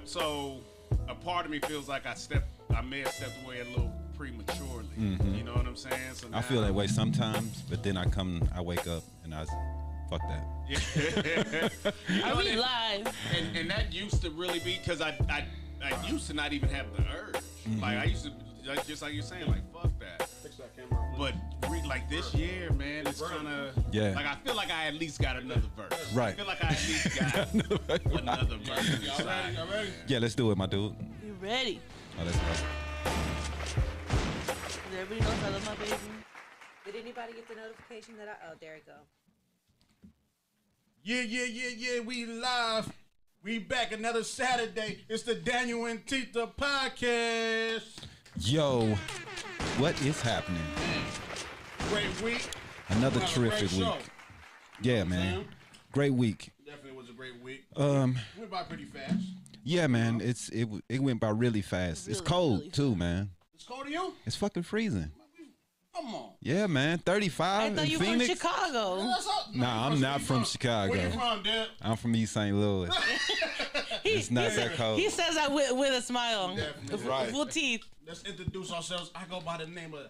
So a part of me feels like I may have stepped away a little prematurely. You know what I'm saying? So now, I feel that way sometimes, but then I wake up and fuck that. Yeah. Are we live? And that used to really be because I used to not even have the urge. Like I used to, just like you're saying, like fuck that. Fix that camera. But like this year, man, it's kind of like I feel like I at least got another verse. Right. I feel like I at least got another verse. Y'all ready? Yeah, let's do it, my dude. You ready? Oh, let's go. Does everybody know I love my baby? Did anybody get the notification that oh, there we go. Yeah, we live. We back another Saturday. It's the DanYo&Tita podcast. Yo, what is happening? Great week. Another Had a terrific great week. show. Yeah, man. Great week. Definitely was a great week. Um, Went by pretty fast. Yeah, man. It went by really fast. It's Really, cold really too, man. It's cold to you? It's fucking freezing. Come on. Yeah, man. 35 I in thought you were from Phoenix. Chicago. That's all. Nah, I'm not from Chicago. Where you from, Dad? I'm from East St. Louis. It's not that cold. He says that with a smile. Definitely. Right. Full teeth. Let's introduce ourselves. I go by the name of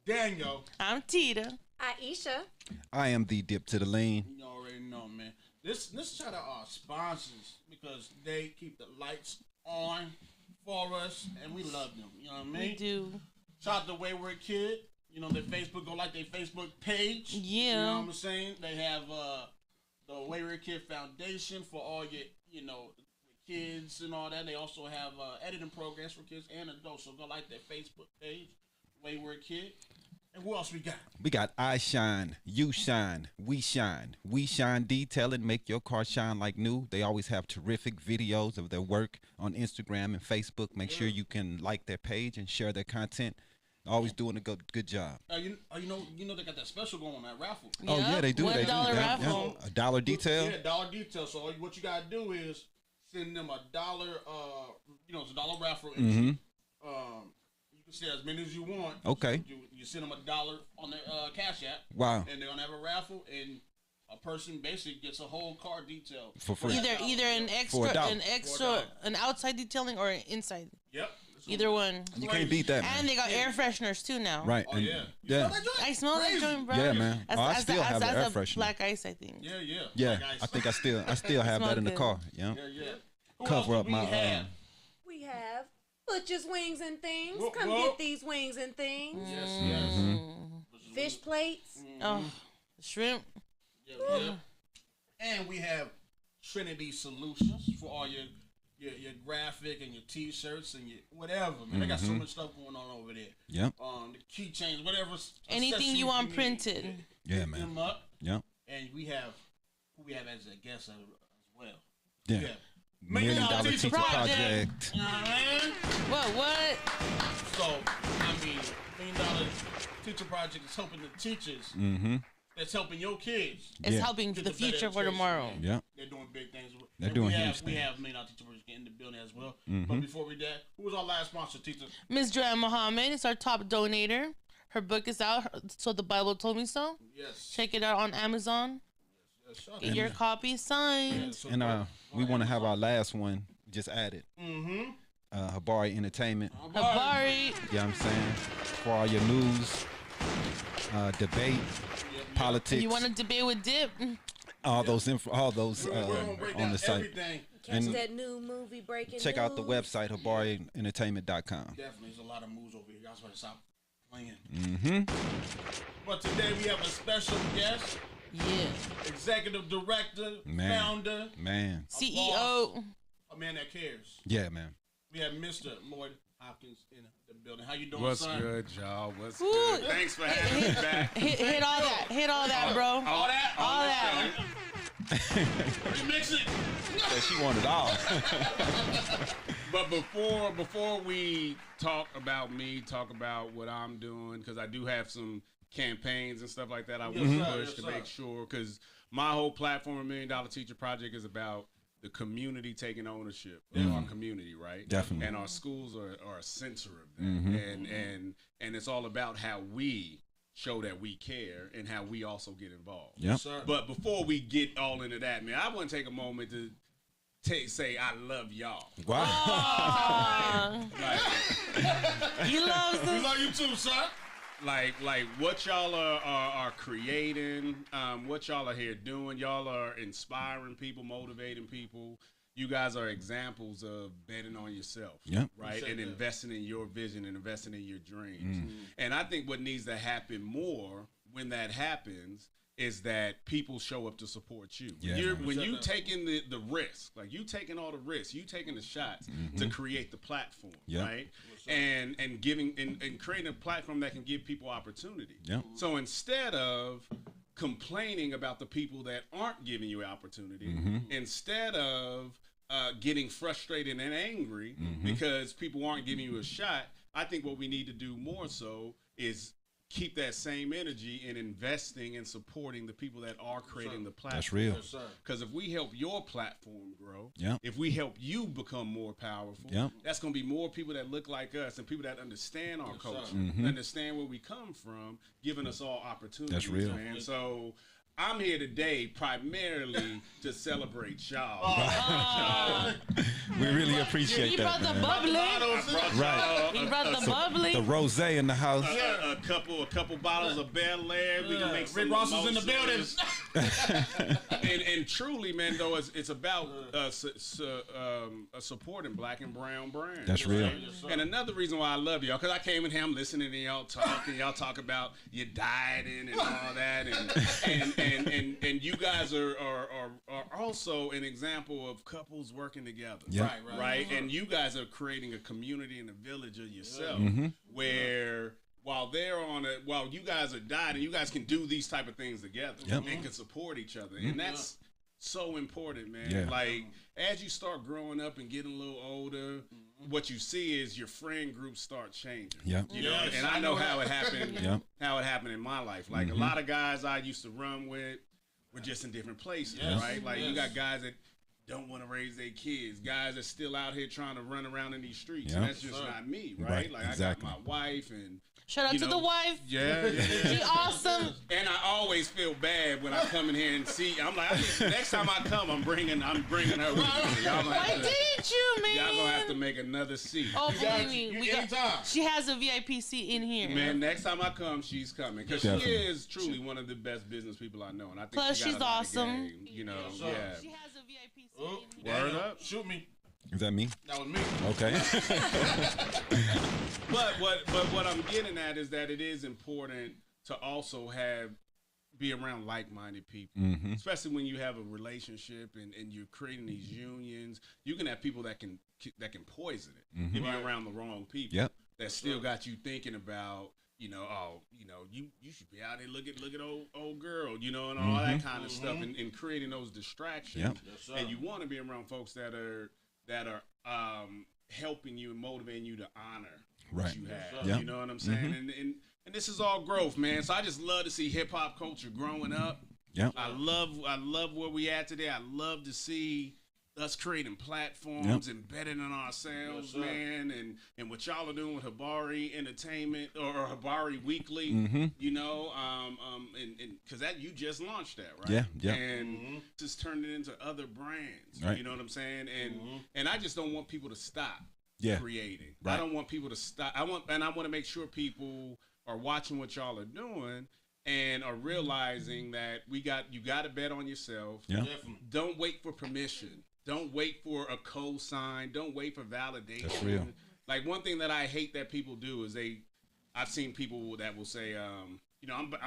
DanYo. I'm Tita. Aisha. I am the dip to the lean. You already know, man. Let's shout out our sponsors because they keep the lights on for us and we love them. You know what I mean? We do. Shout out to Wayward Kid. You know, their Facebook, go like their Facebook page. Yeah. You know what I'm saying? They have the Wayward Kid Foundation for all your, kids and all that. They also have editing programs for kids and adults. So go like their Facebook page, Wayward Kid. And who else we got? We got I Shine, You Shine, We Shine. We Shine Detailing, make your car shine like new. They always have terrific videos of their work on Instagram and Facebook. Make sure you can like their page and share their content. Always doing a good job. You know they got that special going on, that raffle. Oh yeah, they do. $1 They do. raffle. Yeah. $1 detail. Yeah, $1 detail. So what you gotta do is send them $1. It's $1 raffle. Mm-hmm. You can say as many as you want. Okay. You send them $1 on their Cash App. Wow. And they're gonna have a raffle, and a person basically gets a whole car detail For free. Either an For $1. extra, an outside detailing or an inside. Yep. Either one. You can't beat that, man. And they got air fresheners too now. Right. Oh and, yeah. Yeah. I smell that joint, bro. Yeah, man. Oh, I still have an air freshener. Black ice, I think. Yeah. Yeah, Black ice. I think I still have Smell that in the good. car. Yeah. Yeah. Who Cover else up do my we have? We have Butcher's Wings and Things. Whoop, Come whoop. get these wings and things. Yes. Fish plates. Oh, shrimp. Yeah. And we have Trinity Solutions for all your graphic and your T-shirts and your whatever, man. They got so much stuff going on over there. Yep. The keychains, whatever. Anything you want need. printed. Yeah, Hit man. them up. Yep. And we have who we have as a guest as well. Yeah. Yeah. $1 Million Teacher Project. You know what I mean? What? So, $1 Million Teacher Project is helping the teachers. Mm-hmm. That's helping your kids. It's Yeah. helping get the the better future for education, tomorrow. man. Yeah. They're doing big things. They're And doing we huge have, We things. have $1 Million Teacher Project in the building as well. But before we that, who was our last sponsor, teacher? Miss Joanne Muhammad is our top donator. Her book is out, so the Bible told me so. Yes. Check it out on Amazon. Get your copy signed. So And we want to have our last one just added. Mm-hmm. Habari Entertainment. Habari. You know what I'm saying? For all your news, debate, politics, You want to debate with Dip? all those We're gonna break on down the site. everything. Catch And that new movie Breaking Check out the News. website habarientertainment.com. Definitely, there's a lot of moves over here. Y'all better stop playing. Mm-hmm. But today we have a special guest, Yeah. executive director, Man. founder, Man. CEO. a man that cares. Yeah, man. We have Mr. Lloyd Hopkins in the building. How you doing, What's son? good, y'all? What's Ooh. good? Thanks for having me back. Hit all that. Hit all that, bro. All that? All that. You mix it. So she wanted all. But before we talk about me, talk about what I'm doing, because I do have some campaigns and stuff like that I want to sir. push Yes, to sir. make sure, because my whole platform, $1 Million Teacher Project, is about the community taking ownership of our community, right? Definitely. And our schools are a center of that. And it's all about how we show that we care and how we also get involved. Yep. Sir. But before we get all into that, man, I want to take a moment to say I love y'all. Wow. Like, He loves We them. love you too, son. like what y'all are creating, what y'all are here doing. Y'all are inspiring people, motivating people. You guys are examples of betting on yourself, Yep. right? Appreciate And that. investing in your vision and investing in your dreams. And I think what needs to happen more when that happens is that people show up to support you. Yeah, When man. you taking the risk, like you taking all the risks, you taking the shots to create the platform, Yep. right? And giving and creating a platform that can give people opportunity. Yep. So instead of complaining about the people that aren't giving you opportunity, instead of getting frustrated and angry because people aren't giving you a shot, I think what we need to do more so is keep that same energy in investing and supporting the people that are creating the platform. That's real. Yes, sir. Because if we help your platform grow, Yep. if we help you become more powerful, Yep. that's going to be more people that look like us and people that understand our culture, understand where we come from, giving us all opportunities. That's real. Man. So I'm here today primarily to celebrate y'all. We really appreciate He that, brought the man. bubbly. I brought Right. y'all He brought the bubbly. The rosé in the house. a couple bottles of Bel Air. We can make some Rick Ross is in the building. mimosas. and truly, man, though, it's about supporting Black and Brown brands. That's real. And another reason why I love y'all, because I came in here, I'm listening to y'all talk, and y'all talk about your dieting and all that, and you guys are also an example of couples working together. Yeah. Right. And you guys are creating a community and a village of yourself where while you guys are dieting, you guys can do these type of things together Yep. and can support each other. And that's so important, man. Yeah. Like as you start growing up and getting a little older, what you see is your friend groups start changing. Yep. You know, Yes, and I know how it happened. Yep. How it happened in my life. Like a lot of guys I used to run with were just in different places, Yes. right? Like you Yes. got guys that don't want to raise their kids, guys that still out here trying to run around in these streets. Yep. And that's just not me, right? Right, Like exactly. I got my wife and Shout out you to know, the wife. yeah. She awesome. And I always feel bad when I come in here and see. I'm like, next time I come, I'm bringing her with me. Y'all gonna Why have to, didn't you, man? y'all gonna have to make another seat. Oh, got believe me, you we got. anytime. She has a VIP seat in here. Man, next time I come, she's coming because she Definitely. is truly one of the best business people I know, and I think Plus, she got she's a lot of awesome. game, you know, Yes, sir. yeah. She has a VIP seat Oh, in here. Word Daniel, up. Shoot me. Is that me? That was me. Okay. But what I'm getting at is that it is important to also be around like-minded people, especially when you have a relationship and you're creating these unions. You can have people that can poison it if you're around the wrong people. Yep. That still got you thinking about, you should be out there look at old girl, and all that kind of stuff, and creating those distractions. Yep. Yes, sir. And you want to be around folks that are helping you and motivating you to honor what Right. you have. Yep. You know what I'm saying? And this is all growth, man. So I just love to see hip hop culture growing up. Yep. I love where we at today. I love to see us creating platforms and betting on ourselves, Yes, sir. man, and what y'all are doing with Habari Entertainment or Habari Weekly, and because that you just launched that, right? Yeah, yeah. And just turned it into other brands. Right. You know what I'm saying? And I just don't want people to stop Yeah. creating. Right. I don't want people to stop. I want to make sure people are watching what y'all are doing and are realizing that you got to bet on yourself. Yeah. Definitely. Don't wait for permission. Don't wait for a co-sign. Don't wait for validation. That's real. Like one thing that I hate that people do is I've seen people that will say, I'm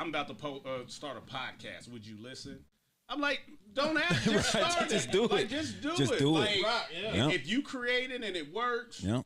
about to start a podcast. Would you listen? I'm like, don't have to. Just Right, start just it. do Like, it. Just do Just it. do it. Like, Right, yeah. Yep. if you create it and it works, Yep.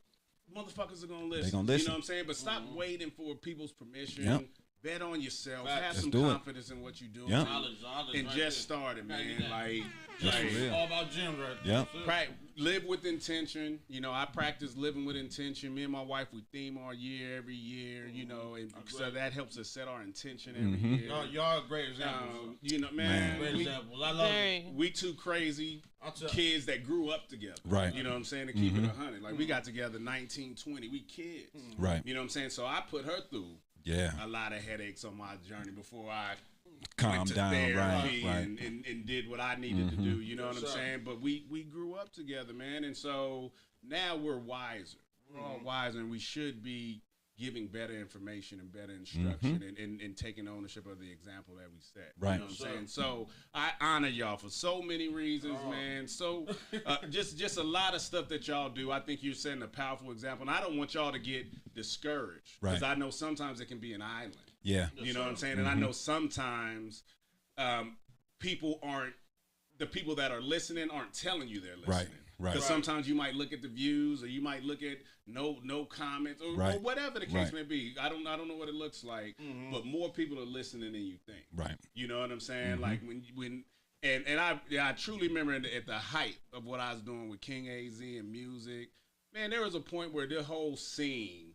motherfuckers are gonna listen. gonna You listen. know what I'm saying? But stop waiting for people's permission. Yep. Bet on yourself. Right. Have Let's some do it. confidence in what you're doing. Yep. Knowledge And right just there. start it, man. Right. Like That's real. All about gyms right there. Yep. That's it. live with intention. I practice living with intention. Me and my wife, we theme our year every year. And so that helps us set our intention every year. Y'all are great examples. Man, Great we, examples. I love it. Very. we two crazy I'll tell- kids that grew up together. Right. You know what I'm saying? To keep it 100. Like we got together 1920. We kids. Right. You know what I'm saying? So I put her through Yeah. a lot of headaches on my journey before I Calm went to down, therapy right. and did what I needed to do. You know what I'm saying? But we grew up together, man, and so now we're wiser. We're all wiser, and we should be giving better information and better instruction and taking ownership of the example that we set. Right. You know what I'm saying? So I honor y'all for so many reasons, man. So just a lot of stuff that y'all do. I think you're setting a powerful example, and I don't want y'all to get discouraged because I know sometimes it can be an island. Yeah. You know what I'm saying? And I know sometimes people aren't, the people that are listening aren't telling you they're listening. Right. Because sometimes you might look at the views, or you might look at no comments, or whatever the case may be. I don't know what it looks like, but more people are listening than you think. Right. You know what I'm saying? Like and I truly remember at the height of what I was doing with King AZ and music, man, there was a point where the whole scene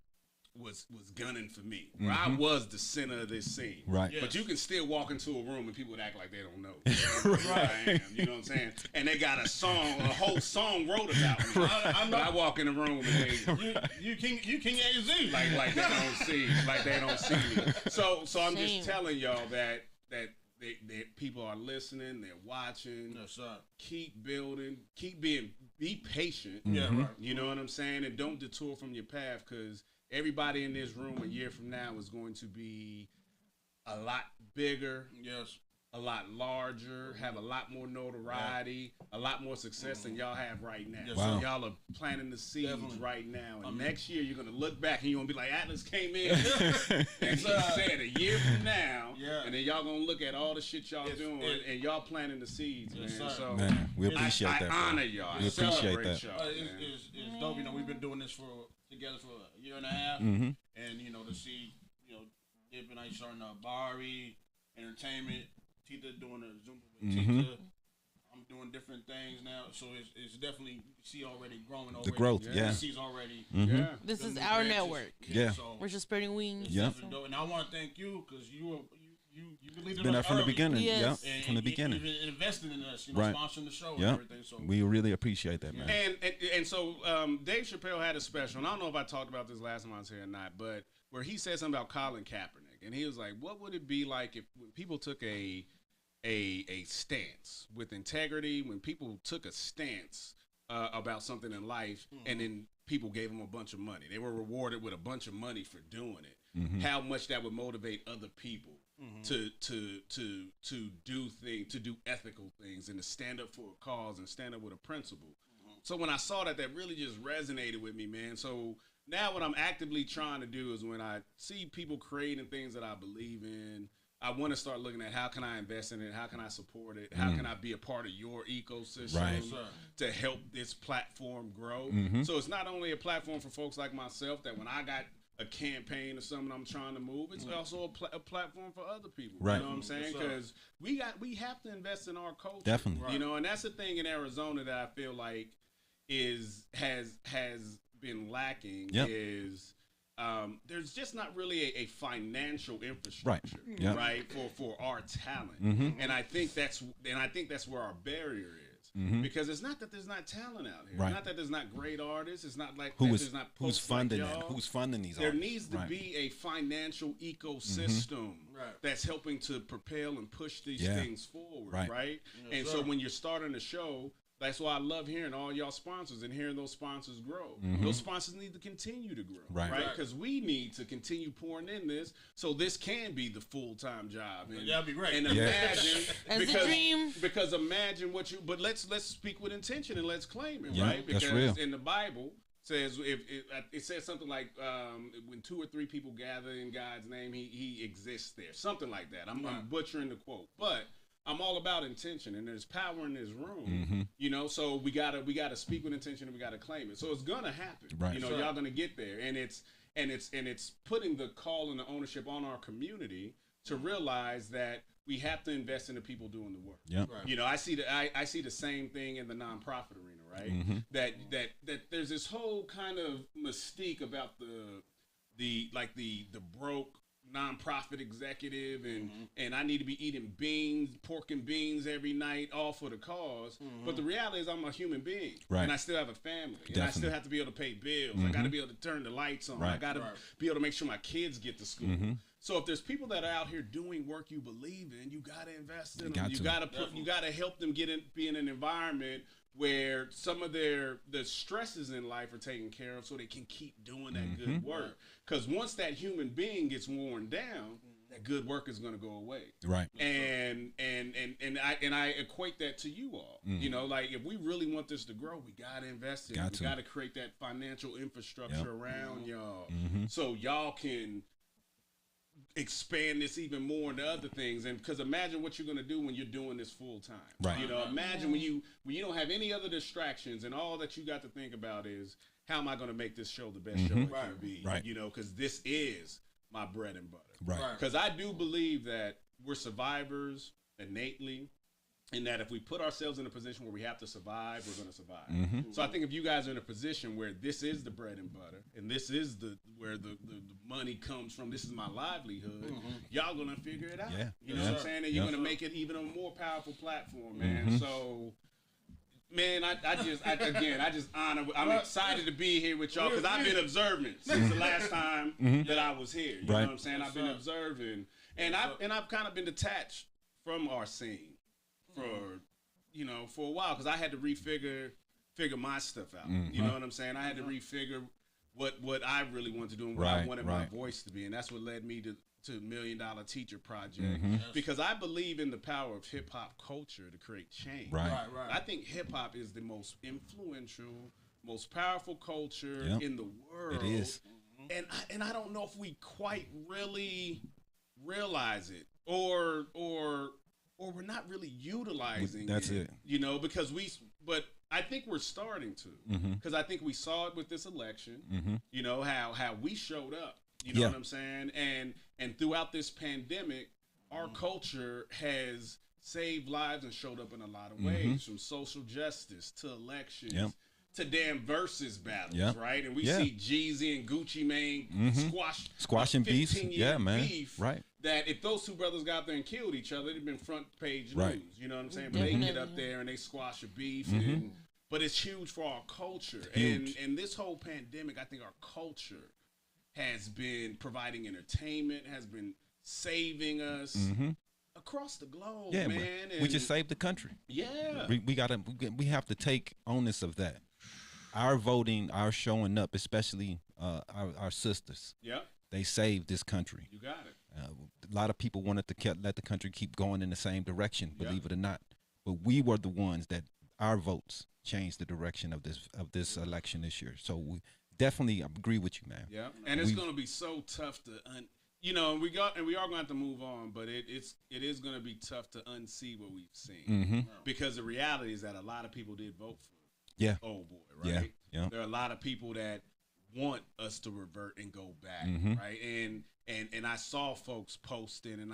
was gunning for me. Where I was the center of this scene. Right. But you can still walk into a room and people would act like they don't know. Who I am, you know what I'm saying? And they got a whole song wrote about me. I walk in the room and they you King AZ. like they don't see me. So I'm just telling y'all that they people are listening, they're watching. Yes, sir. Keep building, be patient. Yeah, right. You know what I'm saying? And don't detour from your path, because everybody in this room a year from now is going to be a lot bigger. Yes. A lot larger, have a lot more notoriety, a lot more success than y'all have right now. Yes, so y'all are planting the seeds right now. And next year, you're going to look back and you're going to be like, Atlas came in and he said a year from now. Yeah. And then y'all going to look at all the shit y'all doing and y'all planting the seeds, man. sir. So Man, we appreciate I that. honor y'all. We I appreciate celebrate that. y'all, man. It's dope. You know, we've been doing this together for a year and a half. Mm-hmm. And, you know, to see, Dip and I starting Bari, entertainment, Tita doing a Zoom with Tita. I'm doing different things now, so it's definitely, you see already growing already. The growth, yeah. Sees already. Yeah. This is the our branches. network. Yeah. So We're just spreading wings. it's Yeah. definitely dope. And I want to thank you, because you believed in Been there us from the early. beginning. Yes. Yep. And From the beginning. even investing in us, Right. sponsoring the show and Yep. everything. So We really appreciate that, man. And so Dave Chappelle had a special, and I don't know if I talked about this last time I was here or not, but where he said something about Colin Kaepernick, and he was like, what would it be like if when people took a stance with integrity, when people took a stance about something in life, and then people gave them a bunch of money. They were rewarded with a bunch of money for doing it. How much that would motivate other people to do things, to do ethical things, and to stand up for a cause and stand up with a principle. So when I saw that really just resonated with me, man. So now what I'm actively trying to do is when I see people creating things that I believe in, I want to start looking at how can I invest in it, how can I support it, how can I be a part of your ecosystem Right. to help this platform grow. So it's not only a platform for folks like myself that when I got a campaign or something I'm trying to move, it's also a platform for other people. Right. You know what I'm saying? Because we have to invest in our culture. Definitely. You know, and that's the thing in Arizona that I feel like has been lacking Yep. is there's just not really a financial infrastructure, Yep. right, for our talent, and I think that's where our barrier is. Because it's not that there's not talent out here. Right. It's not that there's not great artists. It's not like Who's there's not who's folks funding like that? y'all. Who's funding these There artists? needs to Right. be a financial ecosystem that's helping to propel and push these Yeah. things forward, Right. right? And so when you're starting a show, that's why I love hearing all y'all sponsors and hearing those sponsors grow. Those sponsors need to continue to grow, Right. Because we need to continue pouring in this so this can be the full-time job. And, that'd be great. And Yeah. imagine, As a because, dream. because imagine what you, but let's speak with intention and let's claim it, Yeah, right? that's Because real. in the Bible, says if it says something like when 2 or 3 people gather in God's name, he exists there, something like that. I'm butchering the quote, but I'm all about intention, and there's power in this room, So we gotta speak with intention, and we gotta claim it. So it's gonna happen, Right. Y'all gonna get there, and it's putting the call and the ownership on our community to realize that we have to invest in the people doing the work. Yep. Right. I see the same thing in the nonprofit arena, right? That there's this whole kind of mystique about the broke, nonprofit executive and I need to be eating pork and beans every night, all for the cause. But the reality is I'm a human being, and I still have a family, and I still have to be able to pay bills. I got to be able to turn the lights on. I got to be able to make sure my kids get to school. So if there's people that are out here doing work you believe in, you got to invest in them. You got to help them be in an environment where some of the stresses in life are taken care of so they can keep doing that good work. Because once that human being gets worn down, that good work is going to go away. Right. And I equate that to you all. You know, like if we really want this to grow, we got to invest in it. We got to create that financial infrastructure around y'all so y'all can expand this even more into other things. And because imagine what you're going to do when you're doing this full time. Right. You know, imagine when you don't have any other distractions and all that you got to think about is, how am I going to make this show the best show it can be? Right. You know, because this is my bread and butter. Right. Because I do believe that we're survivors innately, and that if we put ourselves in a position where we have to survive, we're going to survive. So I think if you guys are in a position where this is the bread and butter, and this is where the money comes from, this is my livelihood, y'all going to figure it out. Yeah. You know what I'm saying? And you're going to make it even a more powerful platform, man. So, man, I just honor. I'm excited to be here with y'all because I've been observing since the last time that I was here. You know what I'm saying? I've been observing, and I've kind of been detached from our scene for a while because I had to figure my stuff out. You know what I'm saying? I had to refigure what I really wanted to do and what I wanted my voice to be, and that's what led me to $1 Million Teacher Project because I believe in the power of hip hop culture to create change. I think hip hop is the most influential, most powerful culture in the world. It is, and I don't know if we quite really realize it or we're not really utilizing That's it. You know, but I think we're starting to because I think we saw it with this election. You know how we showed up. You know what I'm saying? And throughout this pandemic, our culture has saved lives and showed up in a lot of ways, from social justice to elections to damn versus battles, right? And we see Jeezy and Gucci Mane squashing beef, beef. Right. That if those two brothers got there and killed each other, it'd been front page news. You know what I'm saying? But they get up there and they squash a beef, but it's huge for our culture. And this whole pandemic, I think our culture has been providing entertainment, has been saving us across the globe, man. And we just saved the country. Yeah. We have to take onus of that. Our voting, our showing up, especially our sisters. Yeah. They saved this country. You got it. A lot of people wanted to let the country keep going in the same direction, believe it or not. But we were the ones that our votes changed the direction of this election this year. So we definitely agree with you, man. Yeah, and it's going to be so tough to we are going to have to move on, but it is going to be tough to unsee what we've seen because the reality is that a lot of people did vote for old boy, right? Yeah. There are a lot of people that want us to revert and go back, right? And I saw folks posting, and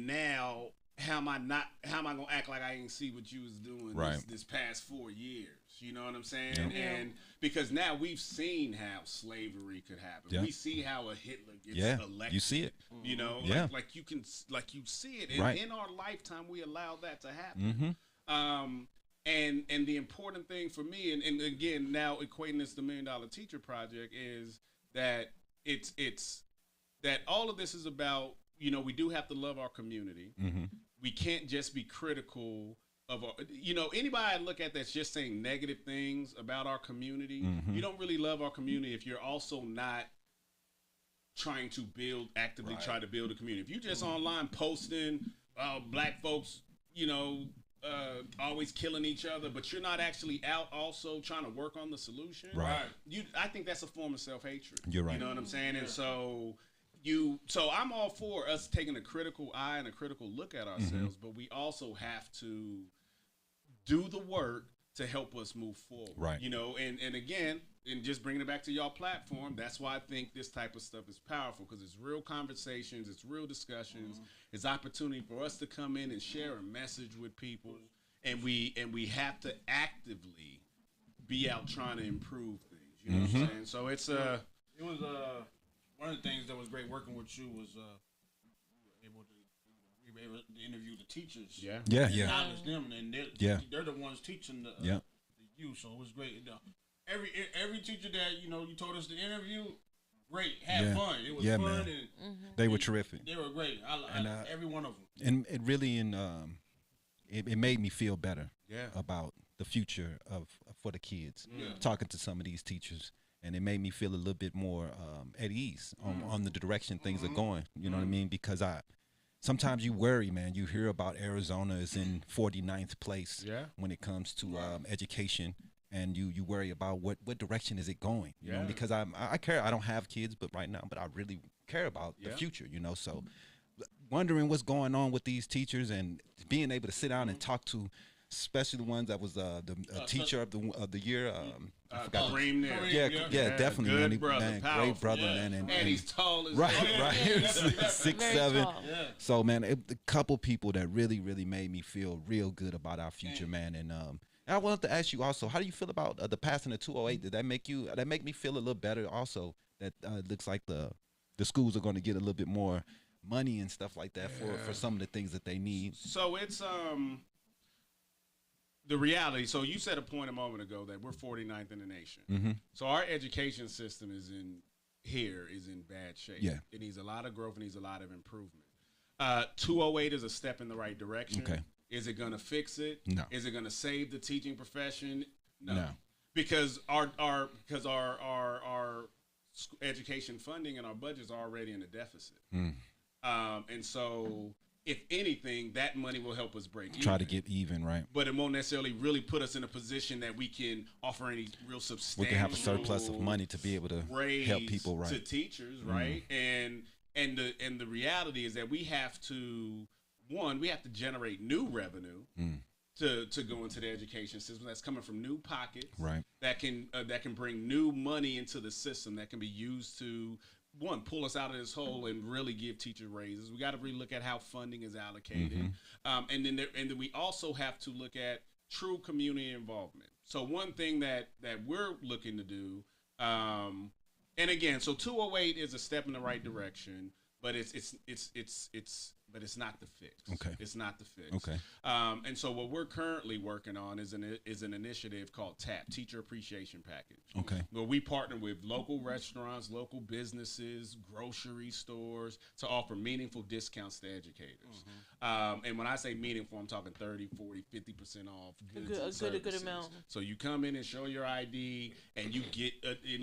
now how am I gonna act like I ain't see what you was doing this past 4 years? You know what I'm saying? And because now we've seen how slavery could happen. We see how a Hitler gets elected. You see it. You know, like you see it. And in our lifetime, we allow that to happen. And the important thing for me, and again, now equating this to $1 Million Teacher Project, is that it's that all of this is about, we do have to love our community. We can't just be critical of our, anybody I look at that's just saying negative things about our community. You don't really love our community if you're also not trying to actively try to build a community. If you're just online posting, black folks, always killing each other, but you're not actually out also trying to work on the solution. Right. I think that's a form of self-hatred. You're right. You know what I'm saying? And so I'm all for us taking a critical eye and a critical look at ourselves, but we also have to do the work to help us move forward. Right. And again, and just bringing it back to y'all platform, that's why I think this type of stuff is powerful, because it's real conversations, it's real discussions, it's opportunity for us to come in and share a message with people, and we have to actively be out trying to improve things. You know what I'm saying? So it's it was one of the things that was great working with you was we were able to interview the teachers. Yeah. Yeah, And yeah. knowledge them, and they're the ones teaching the youth. So it was great. Every teacher that you told us to interview, great, had fun. It was fun, man. and They were terrific. they were great. I every one of them. And it really it made me feel better Yeah. about the future for the kids. Yeah. Talking to some of these teachers, and it made me feel a little bit more at ease on the direction things are going. You know what I mean? Because sometimes you worry, man. You hear about Arizona is in 49th place when it comes to education, and you worry about what direction is it going. You know, because I care. I don't have kids, but I really care about the future. You know, so wondering what's going on with these teachers and being able to sit down and talk to, especially the ones that was the teacher of the year. I forgot. Kareem there. Yeah, definitely, Good man. brother, Man, powerful. great brother, Yeah. man. And he's tall as right, hell. right, 6'7". tall. So, man, a couple people that really, really made me feel real good about our future, man. And I wanted to ask you also, how do you feel about the passing of 208? Did that make me feel a little better? Also, that it looks like the schools are going to get a little bit more money and stuff like that for some of the things that they need. So it's the reality. So you said a point a moment ago that we're 49th in the nation. Mm-hmm. So our education system is in bad shape. Yeah. It needs a lot of growth. It needs a lot of improvement. 208 is a step in the right direction. Okay. Is it going to fix it? No. Is it going to save the teaching profession? No. Because our education funding and our budgets are already in a deficit. And so, if anything, that money will help us break even. Try to get even, right? But it won't necessarily really put us in a position that we can offer any real substantial. We can have a surplus of money to be able to help people, right? To teachers, right? And the reality is that we have to generate new revenue to go into the education system that's coming from new pockets, Right. That can bring new money into the system that can be used to pull us out of this hole and really give teachers raises. We got to relook at how funding is allocated, and then we also have to look at true community involvement. So one thing that we're looking to do, and again, so 208 is a step in the right direction, but it's not the fix. Okay. It's not the fix. Okay. And so what we're currently working on is an initiative called TAP, Teacher Appreciation Package. Okay. Where we partner with local restaurants, local businesses, grocery stores to offer meaningful discounts to educators. And when I say meaningful, I'm talking 30, 40, 50% off goods and a good services. amount. So you come in and show your ID, and you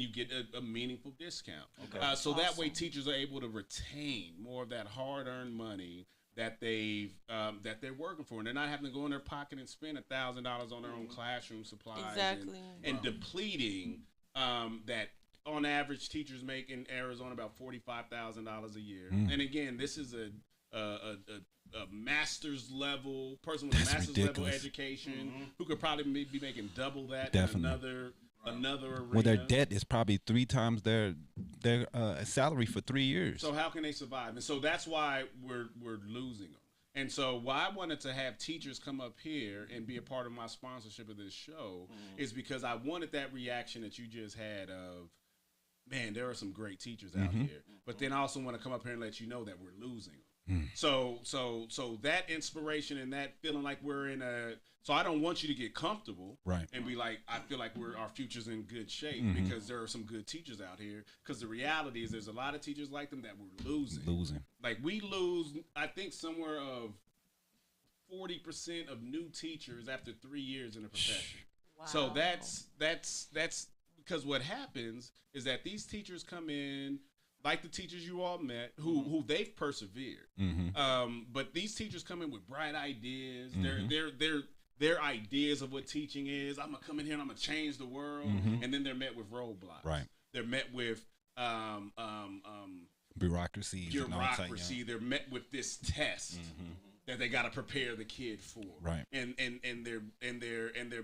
get a meaningful discount. Okay. So that way teachers are able to retain more of that hard-earned money that they're working for, and they're not having to go in their pocket and spend $1,000 on their own classroom supplies. Exactly. And depleting that. On average, teachers make in Arizona about $45,000 a year. And again, this is a master's level person with a master's level education who could probably be making double that. Definitely. In another arena. Well, their debt is probably 3 times their salary for 3 years. So how can they survive? And so that's why we're losing them. And so why I wanted to have teachers come up here and be a part of my sponsorship of this show is because I wanted that reaction that you just had of, man, there are some great teachers out here. But then I also want to come up here and let you know that we're losing them. So that inspiration and that feeling like we're in so I don't want you to get comfortable, Right. And be like, I feel like our future's in good shape because there are some good teachers out here. Because the reality is, there's a lot of teachers like them that we're losing. Like we lose, I think somewhere of 40% of new teachers after 3 years in the profession. Wow. So that's because what happens is that these teachers come in. Like the teachers you all met, who they've persevered, but these teachers come in with bright ideas. Their ideas of what teaching is. I'm gonna come in here and I'm gonna change the world, and then they're met with roadblocks. Right. They're met with Bureaucracy. They're met with this test that they got to prepare the kid for. Right. And they're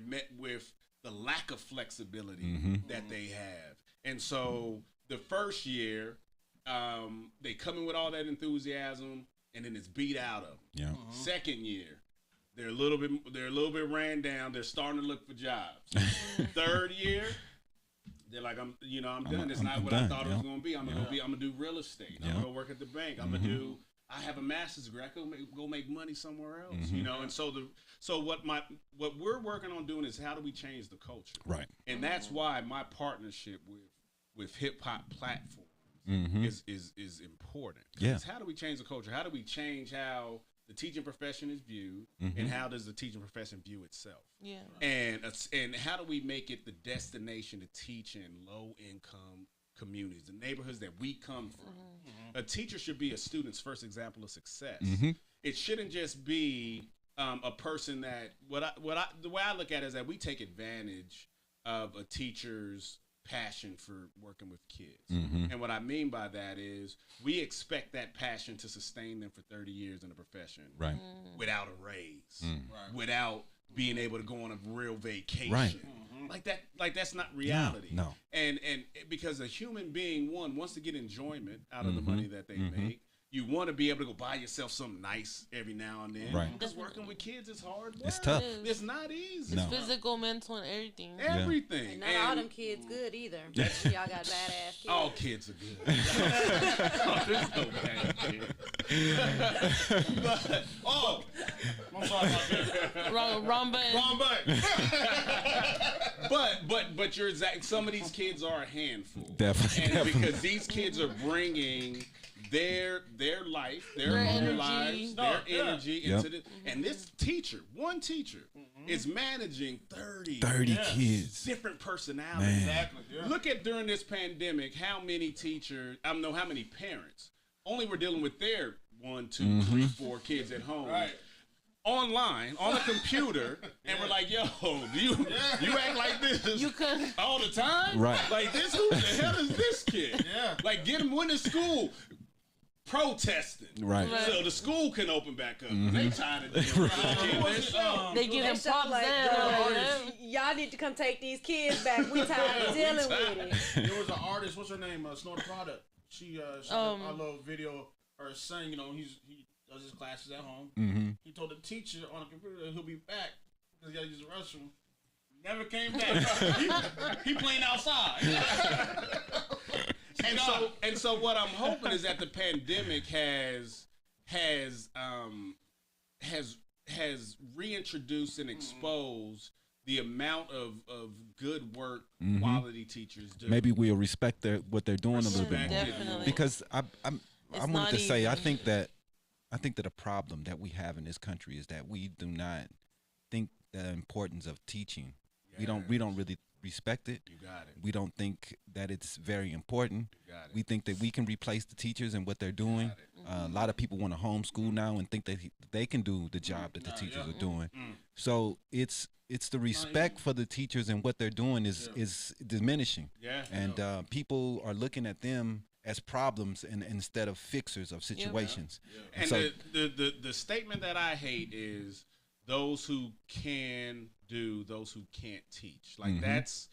met with the lack of flexibility that they have. And so the first year, they come in with all that enthusiasm, and then it's beat out of them. Yeah. Second year, they're a little bit ran down. They're starting to look for jobs. Third year, They're like, I'm done. It's not I'm what done. I thought it was Yep. gonna be. I'm gonna do real estate. I'm Yep. gonna go work at the bank. I'm gonna do. I have a master's degree. I go make money somewhere else. You know. And so what we're working on doing is how do we change the culture? Right. And that's why my partnership with hip hop platforms is important. Yeah. It's how do we change the culture? How do we change how the teaching profession is viewed, and how does the teaching profession view itself? Yeah. And how do we make it the destination to teach in low income communities, the neighborhoods that we come from? A teacher should be a student's first example of success. It shouldn't just be a person that the way I look at it is that we take advantage of a teacher's passion for working with kids. And what I mean by that is we expect that passion to sustain them for 30 years in the profession, Right. without a raise, without being able to go on a real vacation. Right. Like that's not reality. No. And because a human being, one, wants to get enjoyment out of the money that they make. You want to be able to go buy yourself something nice every now and then. Right. Because working with kids is hard work. It's tough. It's not easy. No. Physical, mental, and everything. Everything. And not all them kids good either. Y'all got badass kids. All kids are good. Oh, there's no bad kid. I'm sorry about that. Wrong button. Wrong button. but you're exact. Some of these kids are a handful. Definitely. Because these kids are bringing their life, their Their whole energy. lives, their energy Yep. into this. And this teacher, one teacher, is managing 30 kids. different personalities. Man. Exactly. Yeah. Look at during this pandemic, how many teachers, how many parents only were dealing with their 1, 2, 3, 4 kids at home. Right. Online, on a computer, and we're like, yo, you act like this You could. all the time? Right. Like this, who the hell is this kid? Yeah. Like get him when in school protesting. Right. So the school can open back up. They tired of doing that. They give them They props show like, there. y'all need to come take these kids back. We tired of dealing with it. There was an artist. What's her name? Snow the Product. She shot a little video. Her son, he does his classes at home. He told the teacher on the computer that he'll be back because he got to use the restroom. Never came back. he playing outside. And so what I'm hoping is that the pandemic has reintroduced and exposed the amount of good work quality teachers do. Maybe we'll respect what they're doing a little bit more. Definitely. Because I wanted not to say, I easy. think that a problem that we have in this country is that we do not think the importance of teaching. We don't really respect it. You got it. We don't think that it's very important. You got it. We think that we can replace the teachers and what they're doing. A lot of people want to homeschool now and think that they can do the job that the teachers are doing. So it's the respect for the teachers and what they're doing is diminishing. Yeah. And people are looking at them as problems and instead of fixers of situations. And so the statement that I hate is those who can do, those who can't teach. Like that's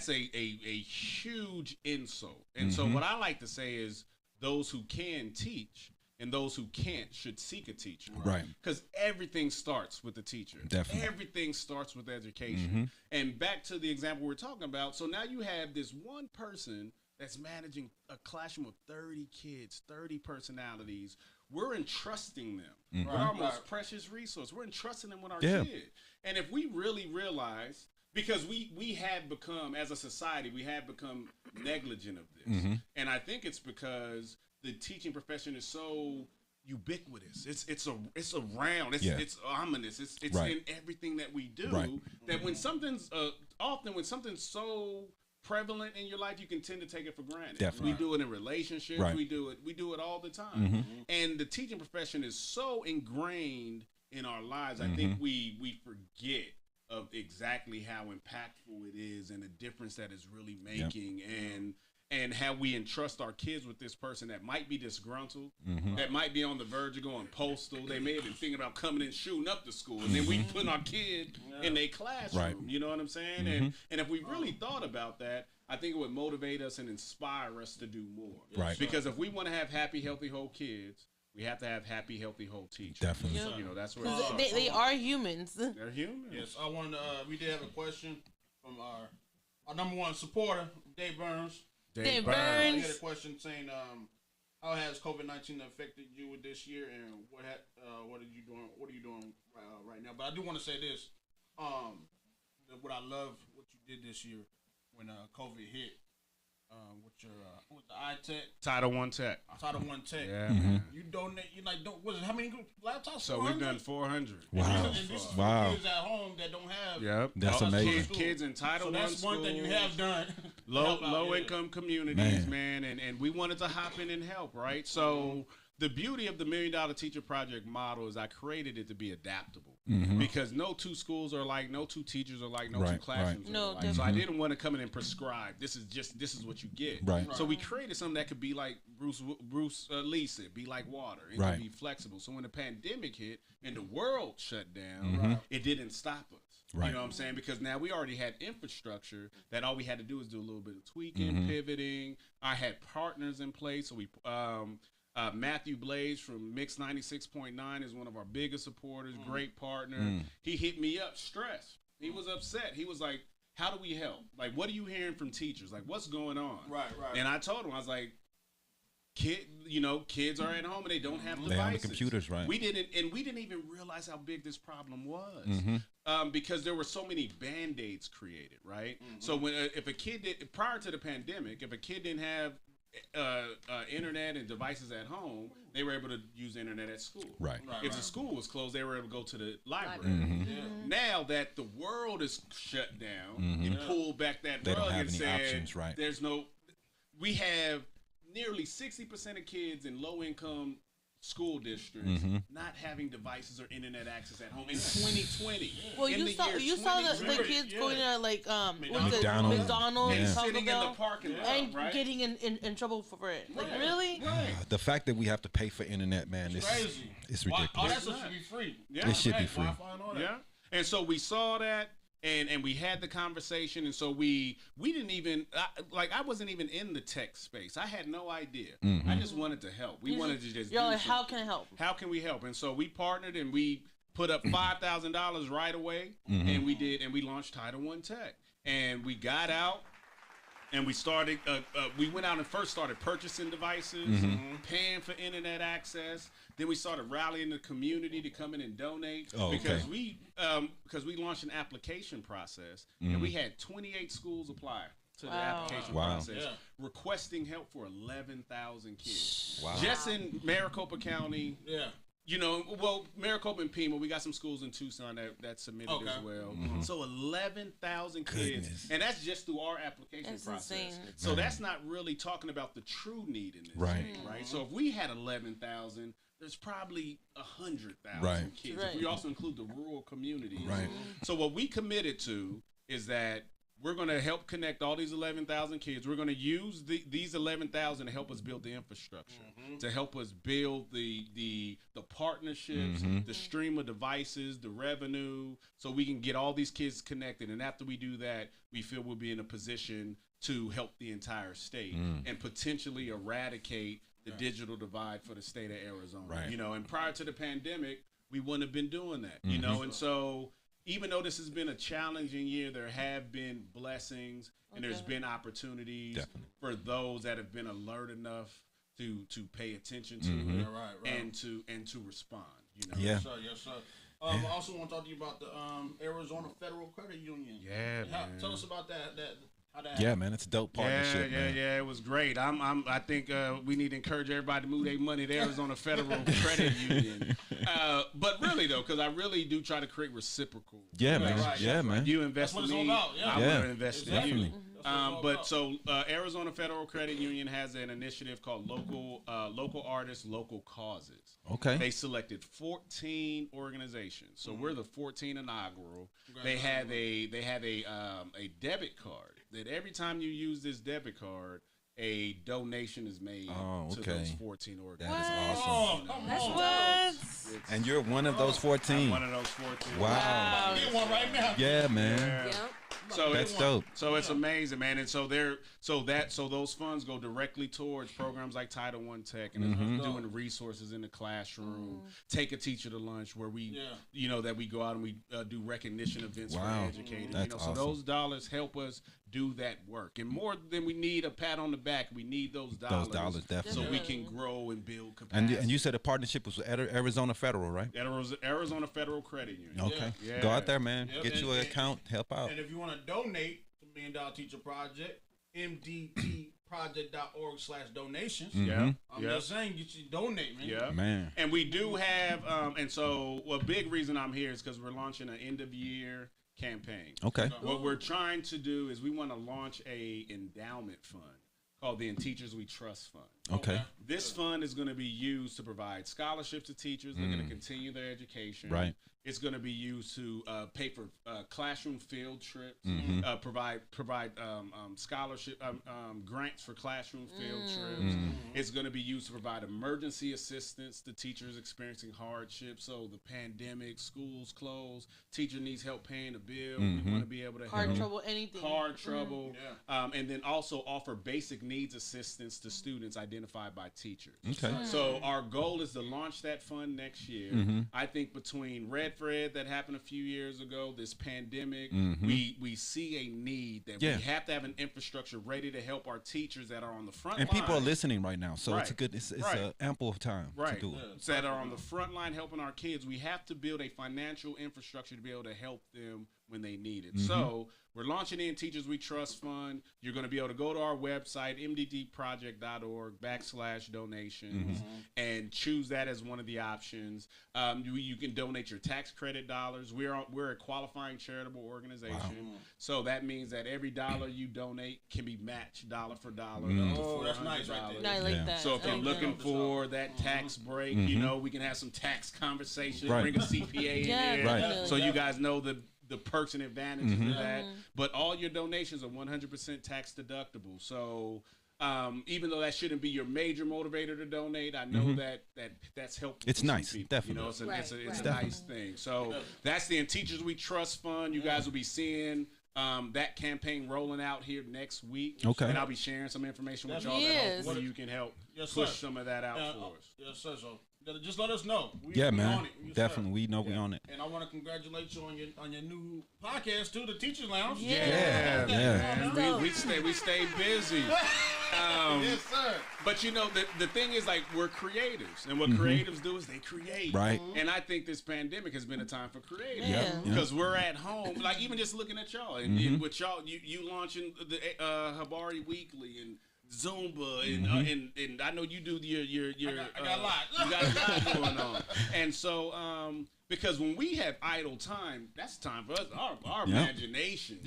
a huge insult. And so what I like to say is those who can teach and those who can't should seek a teacher. Right. Because everything starts with the teacher. Definitely. Everything starts with education. And back to the example we're talking about. So now you have this one person that's managing a classroom of 30 kids, 30 personalities. We're entrusting them with our most precious resource. We're entrusting them with our kid. And if we really realize, because we have become, as a society, we have become negligent of this. And I think it's because the teaching profession is so ubiquitous. It's around. It's ominous. It's in everything that we do. That when something's when something's so prevalent in your life, you can tend to take it for granted. Definitely. We do it in relationships. We do it all the time. And the teaching profession is so ingrained in our lives. I think we forget of exactly how impactful it is and the difference that it's really making. And how we entrust our kids with this person that might be disgruntled, that might be on the verge of going postal. They may have been thinking about coming and shooting up the school, and then we put our kid in their classroom. Right. You know what I'm saying? And if we really thought about that, I think it would motivate us and inspire us to do more. Right. Because if we want to have happy, healthy, whole kids, we have to have happy, healthy, whole teachers. Definitely. So, that's where They are humans. they're human. Yes, I wanted to. We did have a question from our our number one supporter, Dave Burns. Dave He had a Burns. question saying, how has COVID-19 affected you this year, and what are you doing? What are you doing right now? But I do want to say this: what I love what you did this year when COVID hit. With your with the iTech, Title One Tech. Yeah. You donate. You like don't. What is it? How many laptops? So we've done 400. Wow. And this is for Wow. kids at home that don't have. Yep. That's All amazing. Kids in Title So One that's one thing you schools, have done. low income communities, man, and we wanted to hop in and help, right? So the beauty of the $1 Million Teacher Project model is I created it to be adaptable because no two schools are like, no two teachers are like, no two classrooms No, are like. So I didn't want to come in and prescribe. This is what you get. Right. So we created something that could be like Bruce Lee said, be like water. It could be flexible. So when the pandemic hit and the world shut down, it didn't stop us. Right. You know what I'm saying? Because now we already had infrastructure that all we had to do was do a little bit of tweaking, pivoting. I had partners in place. So we Matthew Blaze from Mix 96.9 is one of our biggest supporters, great partner. He hit me up, stressed. He was upset. He was like, how do we help? Like, what are you hearing from teachers? Like, what's going on? Right. And I told him, I was like, kids are at home and they don't have devices. They on the computers, right? We didn't even realize how big this problem was because there were so many Band-Aids created, right? So if a kid prior to the pandemic, if a kid didn't have internet and devices at home, they were able to use the internet at school. Right. If the school was closed, they were able to go to the library. Now that the world is shut down, you pull back that They rug don't have and any said, options, right? We have nearly 60% of kids in low-income school districts not having devices or internet access at home in 2020. Well, you saw the kids going to like McDonald's. McDonald's Yeah. and Taco sitting in the Bell parking lot, and right? getting in trouble for it. Like really? The fact that we have to pay for internet, man, It's crazy. it's All ridiculous. that stuff should be free. Yeah. It should be free. Wi-Fi and all that. Yeah. And so we saw that and we had the conversation and so we didn't even I wasn't even in the tech space. I had no idea. I just wanted to help. We wanted to just You're do like, how something. can I help? How can we help? And so we partnered and we put up $5,000 right away and we launched Title One Tech. And we got out and we started we went out and first started purchasing devices, paying for internet access. Then we started rallying the community to come in and donate because we launched an application process and we had 28 schools apply to the application process, requesting help for 11,000 kids. Wow. Just in Maricopa County. Yeah. You know, well, Maricopa and Pima, we got some schools in Tucson that submitted as well. So 11,000 kids, Goodness. and that's just through our application That's process. insane. So that's not really talking about the true need in this thing, right? So if we had 11,000, there's probably 100,000 kids. Right. If we also include the rural communities, Right. So what we committed to is that we're going to help connect all these 11,000 kids. We're going to use these 11,000 to help us build the infrastructure, to help us build the partnerships, the stream of devices, the revenue, so we can get all these kids connected. And after we do that, we feel we'll be in a position to help the entire state and potentially eradicate the digital divide for the state of Arizona. Right. You know, and prior to the pandemic, we wouldn't have been doing that. You know, and so even though this has been a challenging year, there have been blessings and there's been opportunities for those that have been alert enough to pay attention to it and to respond. You know? Yeah. Yes, sir. I also want to talk to you about the Arizona Federal Credit Union. Yeah, man. Tell us about that. How that Yeah, man, it's a dope partnership, man. Yeah, it was great. I think we need to encourage everybody to move their money to Arizona Federal Credit Union. But really though, because I really do try to create reciprocal. Yeah, man. Right. Yeah, man. You invest That's in what me, it's all about. Yeah. I Yeah. want to invest in you. Definitely. But so Arizona Federal Credit Union has an initiative called Local Artists, Local Causes. Okay. They selected 14 organizations, so we're the 14 inaugural. They have a debit card that every time you use this debit card, a donation is made to those 14 organizations. That is awesome. That's What? And you're one of those 14. One of those 14. Wow. Get one right now. Yeah, man. Yep. So That's dope. So it's amazing, man. And so those funds go directly towards programs like Title One Tech and doing resources in the classroom. Take a teacher to lunch, where we, that we go out and we do recognition events for educators. That's So awesome. those dollars help us do that work. And more than we need a pat on the back, we need those dollars. Those dollars, definitely. So we can grow and build capacity. And you said the partnership was Arizona Federal, right? Arizona Federal Credit Union. Okay. Yeah. Go out there, man. Yep. Get you an account. Help out. And if you want to donate to $1 Million Teacher Project, mdtproject.org/donations. Yeah. I'm just saying, get you donate, man. Yeah. Man. And we do have, and so a big reason I'm here is because we're launching an end of year campaign. Okay. What we're trying to do is we want to launch a endowment fund called the Teachers We Trust Fund. Okay. This fund is going to be used to provide scholarships to teachers. They're going to continue their education. Right. It's going to be used to pay for classroom field trips, provide scholarship grants for classroom field trips. It's going to be used to provide emergency assistance to teachers experiencing hardship. So the pandemic, schools closed, teacher needs help paying a bill. We want to be able to Car help. trouble, anything. Car trouble, and then also offer basic needs assistance to students identified by teachers. Okay. So our goal is to launch that fund next year. I think between Red Fred that happened a few years ago, this pandemic, we see a need that we have to have an infrastructure ready to help our teachers that are on the front And line. people are listening right now, so it's a Right. good, it's Right. a ample time to do it. That are on the front line helping our kids. We have to build a financial infrastructure to be able to help them when they need it. So we're launching in Teachers We Trust Fund. You're going to be able to go to our website, mddproject.org/donations, and choose that as one of the options. You can donate your tax credit dollars. We're a qualifying charitable organization. So that means that every dollar you donate can be matched dollar for dollar. Oh, that's nice right there. No, I like that. So if I you're like looking that. for that tax break, you know, we can have some tax conversations, Right. bring a CPA in Yeah, here, Right. so you guys know the perks and advantages of that. But all your donations are 100% tax deductible. So even though that shouldn't be your major motivator to donate, I know that's helpful. It's for some nice, people. definitely. You know, it's a, it's a Right. nice thing. So that's the Teachers We Trust Fund. You guys will be seeing that campaign rolling out here next week. Okay. And I'll be sharing some information with y'all Yes. that hopefully you can help Yes, push sir. some of that out for us. Yes, sir. So just let us know. We Yeah, on man. it. Yes, Definitely. sir. We know we on it. And I want to congratulate you on your new podcast too, the Teachers Lounge. Yeah. Yeah. And we stay busy. Yes, sir. But you know, the thing is, like, we're creatives, and what creatives do is they create. Right. And I think this pandemic has been a time for creatives. Yeah. Because we're at home, like even just looking at y'all, and with y'all, you launching the Habari Weekly and Zumba, and I know you do your I got a lot. You got a lot going on, and so because when we have idle time, that's time for us, our imagination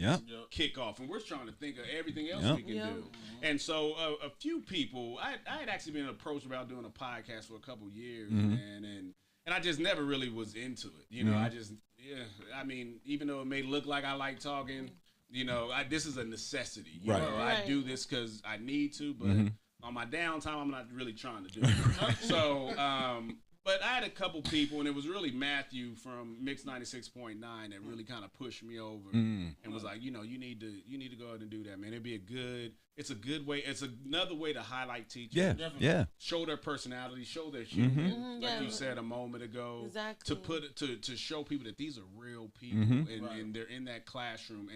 kick off, and we're trying to think of everything else we can do. And so a few people, I had actually been approached about doing a podcast for a couple years, and I just never really was into it. You know, I mean, even though it may look like I like talking, you know, this is a necessity. You know, I do this because I need to, but on my downtime, I'm not really trying to do it. So, but I had a couple people, and it was really Matthew from Mix 96.9 that really kind of pushed me over and was like, you know, you need to go ahead and do that, man. It's a good way. It's another way to highlight teachers. Yeah. Show their personality, show their humor, like Yeah. you said a moment ago. Exactly. To show people that these are real people and they're in that classroom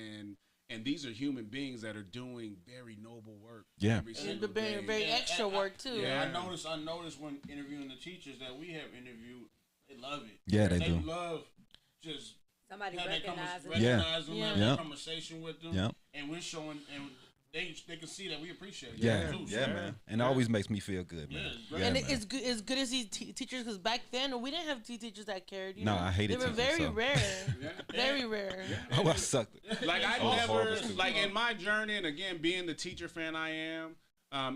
and these are human beings that are doing very noble work. Yeah. Every single And very, day. very extra work too. Yeah. I noticed when interviewing the teachers that we have interviewed, they love it. Yeah, they They do. love just Somebody having that recognizing recognize them, Yeah. having Yeah. that conversation with them, Yeah. and we're showing, and they can see that we appreciate it. Yeah. too, Yeah, so- man. And it always makes me feel good, man. Yeah, it's great. Yeah, And man. it's good. It's good to see teachers because back then we didn't have teachers that cared. You No, know? I hated They were teachers, very so. rare. Very rare. Oh, I sucked. Like I Oh, never, horrible student. like in my journey, and again, being the teacher fan I am,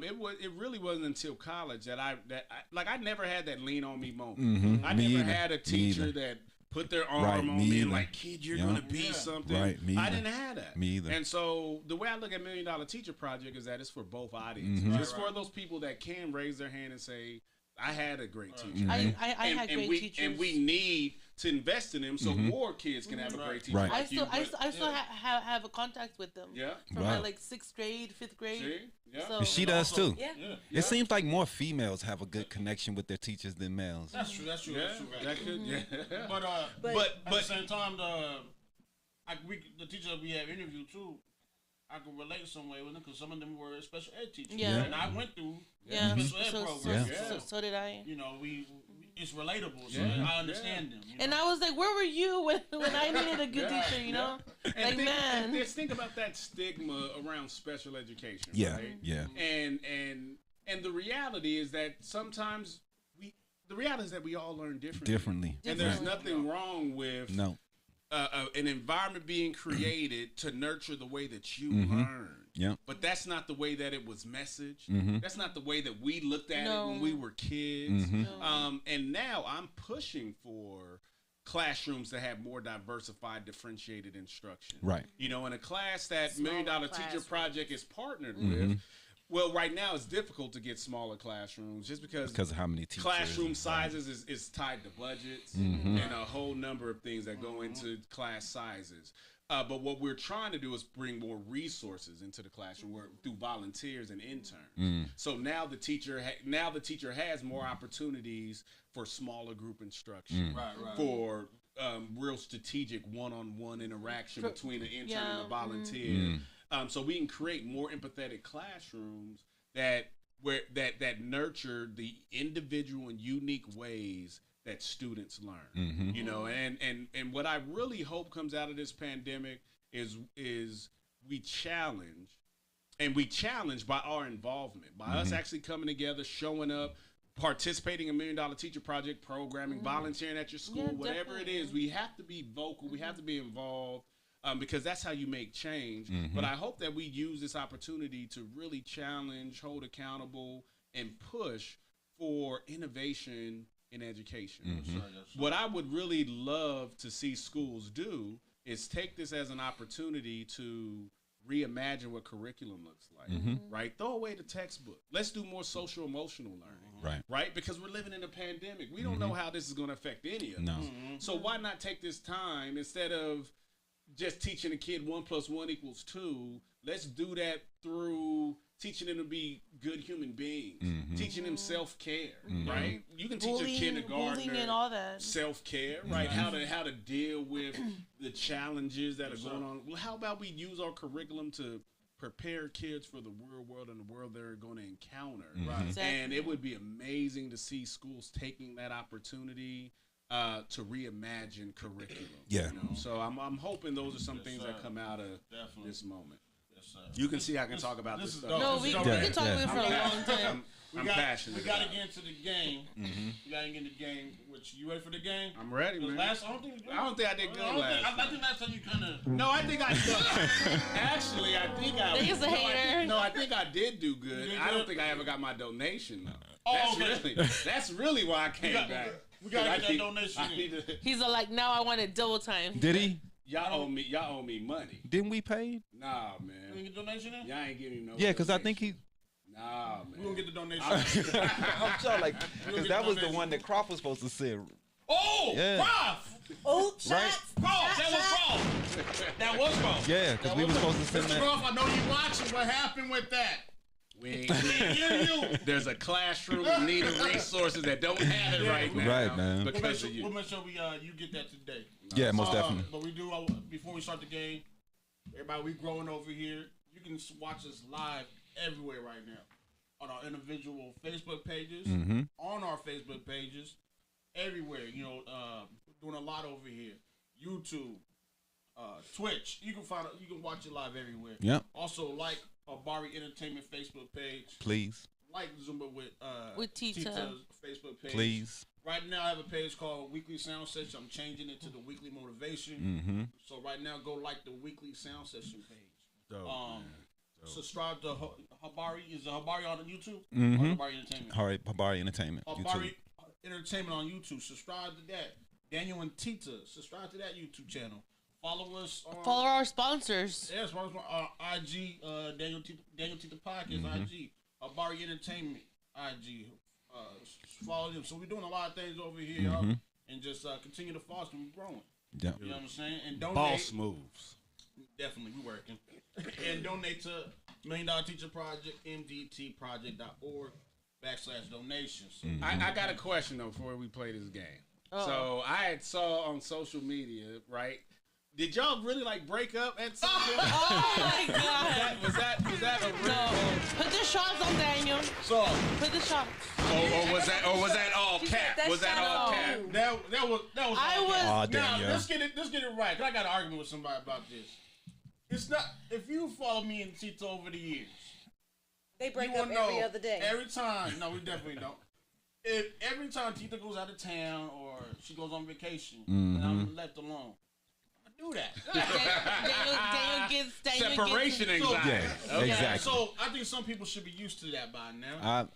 it really wasn't until college that I never had that lean on me moment. I Me never either. had a Me teacher either. that put their arm Right, on me me and either. like, kid, you're Yeah. gonna be something. Right, me I either. didn't have that. Me either. And so the way I look at $1 Million Teacher Project is that it's for both audiences. It's for those people that can raise their hand and say, I had a great teacher. I had great teachers. And we need to invest in them so more kids can have a great teacher. Right. Like I still have a contact with them. Yeah. From Right. my like 6th grade, 5th grade. See? Yeah. So She does too. Yeah. It seems like more females have a good connection with their teachers than males. That's true. That's true. Yeah, That's true. Right. that could, yeah. But But at the same time, the teachers that we have interviewed too, I can relate some way with them because some of them were special ed teachers. Yeah. And I went through Yeah. special ed programs. So did I. You know, we it's relatable, so I understand them. You know? And I was like, where were you when I needed a good teacher, you know? And like, man. Just think about that stigma around special education, Yeah, right? yeah. And the reality is that sometimes the reality is that we all learn differently. And there's nothing wrong with an environment being created to nurture the way that you learn. Yeah. But that's not the way that it was messaged. That's not the way that we looked at it when we were kids. And now I'm pushing for classrooms that have more diversified, differentiated instruction. Right. You know, in a class that $1 Million Teacher Project is partnered with, well, right now it's difficult to get smaller classrooms just because of how many teachers. Classroom sizes is tied to budgets and a whole number of things that go into class sizes. But what we're trying to do is bring more resources into the classroom through volunteers and interns. So now the teacher has more opportunities for smaller group instruction, for real strategic one-on-one interaction between an intern and a volunteer. So we can create more empathetic classrooms that nurture the individual and unique ways that students learn. You know, and what I really hope comes out of this pandemic is we challenge by our involvement, by us actually coming together, showing up, participating in $1 Million Teacher Project programming, volunteering at your school, whatever it is. We have to be vocal. We have to be involved. Because that's how you make change. But I hope that we use this opportunity to really challenge, hold accountable, and push for innovation in education. What I would really love to see schools do is take this as an opportunity to reimagine what curriculum looks like, right? Throw away the textbook. Let's do more social emotional learning, right? Because we're living in a pandemic. We don't know how this is going to affect any of us. So why not take this time instead of just teaching a kid 1 + 1 = 2. Let's do that through teaching them to be good human beings, teaching them self-care, right? You can teach a kindergartner and all that. self-care, right? How to deal with the challenges that are going on. Well, how about we use our curriculum to prepare kids for the real world and the world they're going to encounter, right? Exactly. And it would be amazing to see schools taking that opportunity to reimagine curriculum. Yeah. You know? So I'm hoping those are some things that come out of this moment. Yes, sir. You can see I can talk about this stuff. No, we can talk about it for a long time. I'm passionate. We got to get into the game. We got to get into the game. Which, you ready for the game? I'm ready, man. I don't think I did good last time. I think last time you kind of... No, I think I did. Actually, I think I... He's a hater. I think I did do good. I don't think I ever got my donation, though. Oh, That's really why I came back. We got to get that donation in. He's like, now I want it double time. Did he? Y'all owe me money. Didn't we pay? Nah, man. You get donation in? Y'all ain't giving me no Yeah, because I donation. think he... Nah, man. We're going to get the donation. I'm sure, like, because that was the one that Croft was supposed to send. Oh, Yeah. Prof! Oh, Right. shots. Prof, that was Prof. That was Prof. Yeah, because we were supposed to send Mr. that. Prof, I know you watching. What happened with that? We ain't hear you. There's a classroom needing resources that don't have it right now. Right, man. Because of you. We'll make sure you get that today. Yeah, most definitely. But we do, before we start the game, everybody, we growing over here. You can watch us live everywhere right now. On our individual Facebook pages, on our Facebook pages, everywhere. You know, doing a lot over here. YouTube, Twitch. You can watch it live everywhere. Yep. Also, like Bari Entertainment Facebook page. Please. Like Zumba with Tita. Tita's Facebook page. Please. Right now, I have a page called Weekly Sound Session. I'm changing it to the Weekly Motivation. So right now, go like the Weekly Sound Session page. Dope, man. Subscribe to Habari. Is it Habari on YouTube? Mm-hmm. Or Habari Entertainment? All right, Habari Entertainment. Habari YouTube. Entertainment on YouTube. Subscribe to that. DanYo&Tita. Subscribe to that YouTube channel. Follow us on... Follow our sponsors. Yes, follow us on IG, DanYo&Tita Podcast, IG. Habari Entertainment, IG. Follow them. So we're doing a lot of things over here, and just continue to foster and growing. Yeah. You know what I'm saying? And donate. Boss moves. Definitely, we working. And donate to $1 Million Teacher Project, mdtproject.org/donations. So, I got a question, though, before we play this game. So I had saw on social media, right, Did y'all really like break up at some point? Oh my god. Was that a real? No. Put the shots on Daniel. So Put the shots. Or was that all cap? that Was that all shot cap? on. that was. I all was- cap. Aw, Now Daniel. let's get it right. 'Cause I got an argument with somebody about this. It's not if you follow me and Tita over the years. They break You up will every know other day. Every time, no, we definitely don't. If every time Tita goes out of town or she goes on vacation and I'm left alone, I do that. Daniel gets Separation anxiety. Yeah, Okay. exactly. So I think some people should be used to that by now.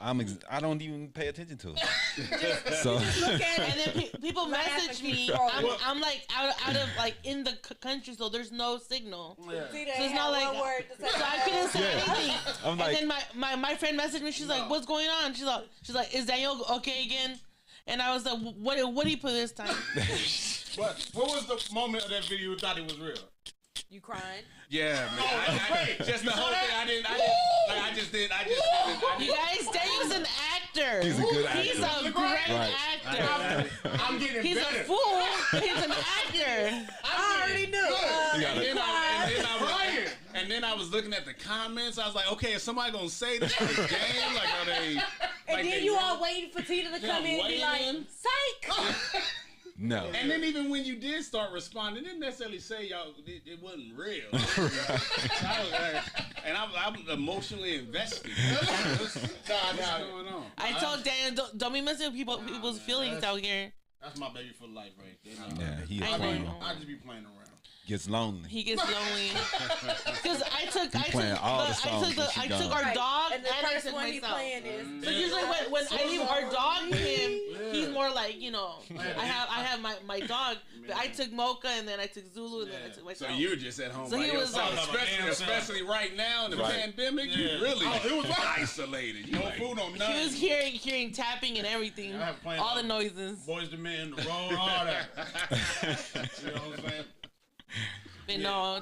I don't even pay attention to it. So Look at And it. then people Laugh and message keep me. scrolling. I'm like out of like in the country, so there's no signal. Yeah. See, So they it's had not like one word to say. so I couldn't say Yeah. anything. I'm like- and then my friend messaged me. She's like, "What's going on?" She's like, "Is Daniel okay again?" And I was like, "What did he put this time?" But what was the moment of that video you thought it was real? You crying? Yeah, man. Wait, Just you the saw whole that? thing. I just didn't. You guys, Daniel's an actor. He's a good He's actor. a great Right. actor. I'm getting He's better. a fool. He's an actor. I already knew. And then I was looking at the comments. I was like, okay, is somebody gonna say this for the game? Like, are they? And like then they you really- all waiting for Tita to come in and be like, waiting. psych. no. And then even when you did start responding, it didn't necessarily say y'all it wasn't real. So I was like, and I'm emotionally invested. What's going on? I told Daniel, don't be messing with people's feelings out here. That's my baby for life right there. Yeah, he is I playing. know. I just be playing around. Gets lonely. He gets lonely. Because I took playing all the songs when she I gone. took our dog And the and I first took one he myself. playing is. So usually when I leave our dog with him, he's more like, I have my dog, but I took Mocha and then I took Zulu and then I took So myself. you were just at home So by he was yourself, like- especially right now in the pandemic. You really isolated. You No like, food on He nothing. was hearing tapping and everything, I have playing all the noises. Boys the Men, the road, all that. You know what I'm saying? But no,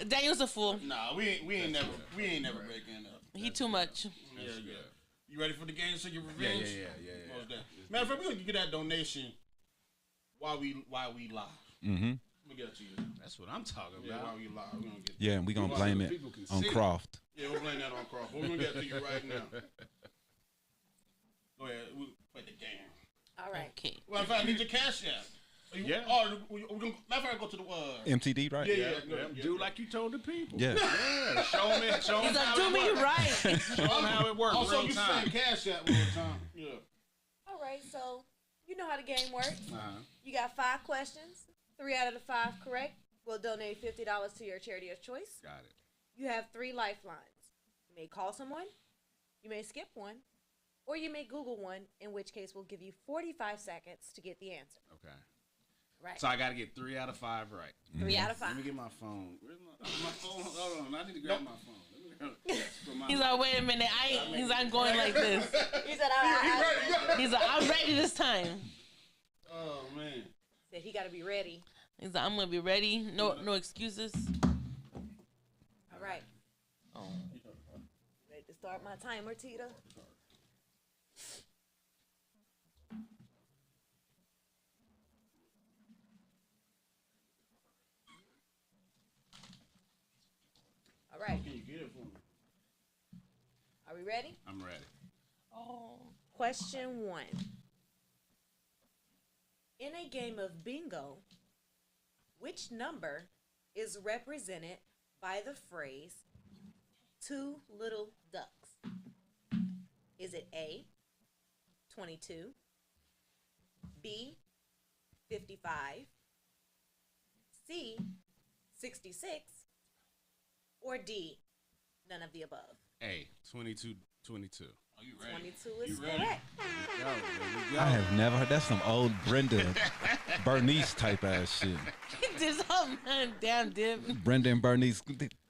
Daniel's a fool. Nah, we ain't never breaking up. He too much. Yeah. You ready for the game? So your revenge? Yeah. Most definitely. Matter of fact, we're gonna get that donation while we live. Mm-hmm. Let me get it to you. That's what I'm talking Yeah, about. while we live, we're gonna get. Yeah, and we gonna Well, blame so it people can on see. Croft. Yeah, we're playing that on Crawford. We're gonna get it to you right now. Go ahead. We play the game. All right. Okay. Well, in fact, I need your cash app. Yeah. Oh, we're gonna. Matter of fact, go to the MTD, right? Yeah. Do like you told the people. Yeah. Yeah, show them He's like, how do it me works. right. Show them how it works. Also, real you time. saying cash app one more time. Yeah. All right, so you know how the game works. Uh-huh. You got 5 questions. 3 out of the 5 correct. We'll donate $50 to your charity of choice. Got it. You have 3 lifelines. You may call someone, you may skip one, or you may Google one, in which case we'll give you 45 seconds to get the answer. Okay. Right. So I got to get 3 out of 5 right. 3 out of Let 5. me get my phone. Where's my phone? Hold on. I need to grab my phone. Put my- He's like, wait a minute. I'm going like this. He said, He's like, I'm ready this time. Oh man. said he got to be ready. He's like, I'm gonna be ready. No excuses. All right. Ready to start my timer, Tita? All right. Can you get it for me? Are we ready? I'm ready. Oh. Question 1. In a game of bingo, which number is represented by the phrase 2 little ducks? Is it A, 22, B, 55, C, 66, or D, none of the above? A, 22. Are you ready? 22 is You ready? correct. There we go. I have never heard. That's some old Brenda Bernice type ass shit. This whole man damn dip. Brenda and Bernice.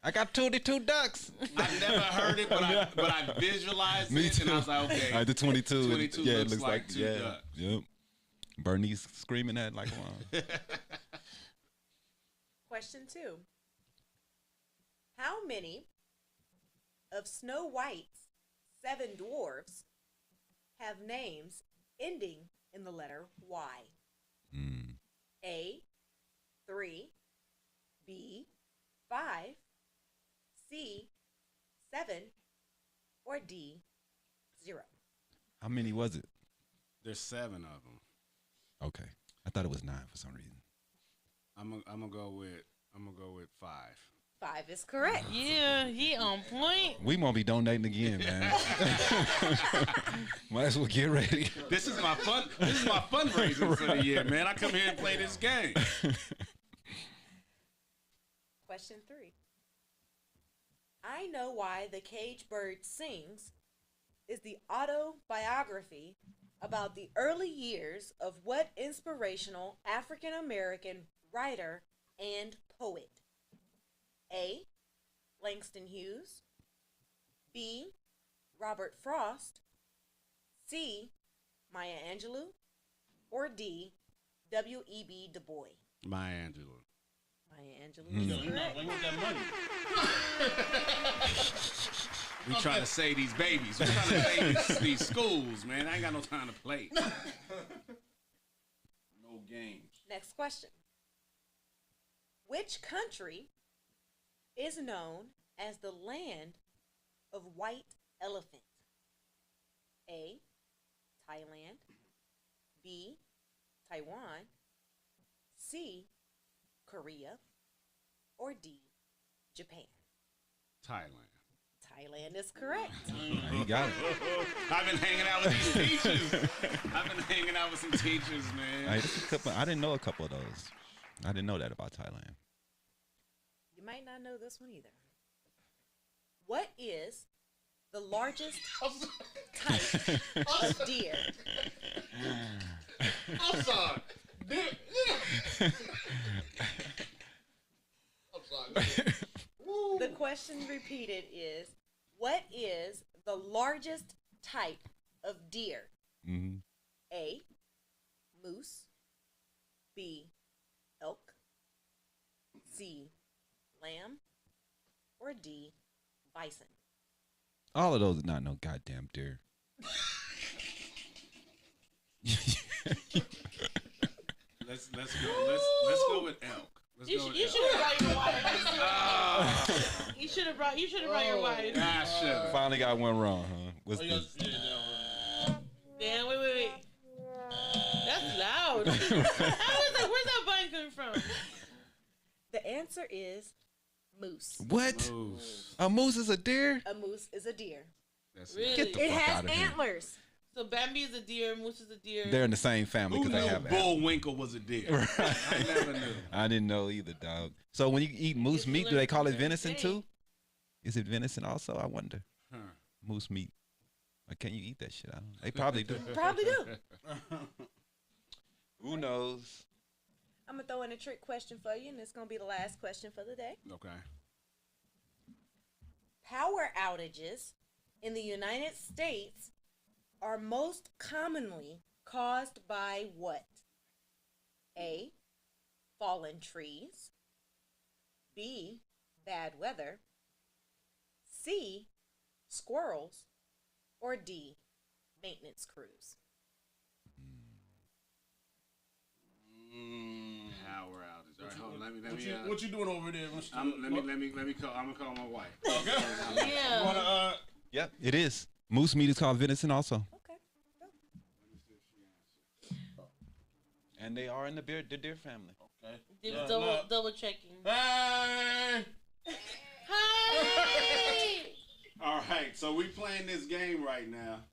I got 22 ducks. I've never heard it, but I visualized Me it, too. and I was like, okay. The 22. 22 yeah, looks it looks like two yeah. ducks. Yep. Bernice screaming at like one. Question 2. How many of Snow White's 7 dwarves have names ending in the letter Y? Mm. A, 3, B, 5, C, 7, or D, 0? How many was it? There's 7 of them. Okay. I thought it was 9 for some reason. I'm gonna go with 5. 5 is correct. Yeah, he on point. We won't be donating again, man. Might as well get ready. This is my fundraiser for the year, man. I come here and play this game. Question 3. I Know Why the Caged Bird Sings is the autobiography about the early years of what inspirational African American writer and poet? A, Langston Hughes, B, Robert Frost, C, Maya Angelou, or D, W.E.B. Du Bois? Maya Angelou. Maya Angelou is correct. Bring that money. We trying to save these babies. We trying to save these schools, man. I ain't got no time to play. No games. Next question. Which country is known as the land of white elephant? A, Thailand, B, Taiwan, C, Korea, or D, Japan? Thailand. Thailand is correct. You got it. I've been hanging out with these teachers. I've been hanging out with some teachers, man. I didn't know a couple of those. I didn't know that about Thailand. You might not know this one either. What is the largest type of deer? I'm sorry. I'm sorry. The question repeated is, what is the largest type of deer? Mm-hmm. A, moose, B, elk, C, lamb, or D, bison? All of those are not no goddamn deer. Let's go with elk. You should have brought your wife. You should have brought your wife. I should. Finally got one wrong, huh? What's this? Damn, wait. That's loud. I was like, where's that vine coming from? The answer is moose. What? Moose. A moose is a deer? A moose is a deer. That's Really? Get the It fuck has out of here. antlers. So Bambi is a deer, Moose is a deer. They're in the same family Who because they knew have Bullwinkle was a deer? Right. I never knew. I didn't know either, dog. So when you eat moose Guess you meat, do learn they call it something every venison day. too? Is it venison also? I wonder. Huh. Moose meat. Or can you eat that shit? I don't know. They probably do. Probably do. Who knows? I'm going to throw in a trick question for you, and it's going to be the last question for the day. Okay. Power outages in the United States are most commonly caused by what? A, fallen trees, B, bad weather, C, squirrels, or D, maintenance crews? Power outage. All right, hold on. Let me. What you doing over there, Mr. Let me call. I'm gonna call my wife. Okay. Yeah. You wanna, Yep, it is. Moose meat is called venison also. Okay. And they are in the deer family. okay. Just Yeah, double checking. Hey! Hi! All right, so we playing this game right now.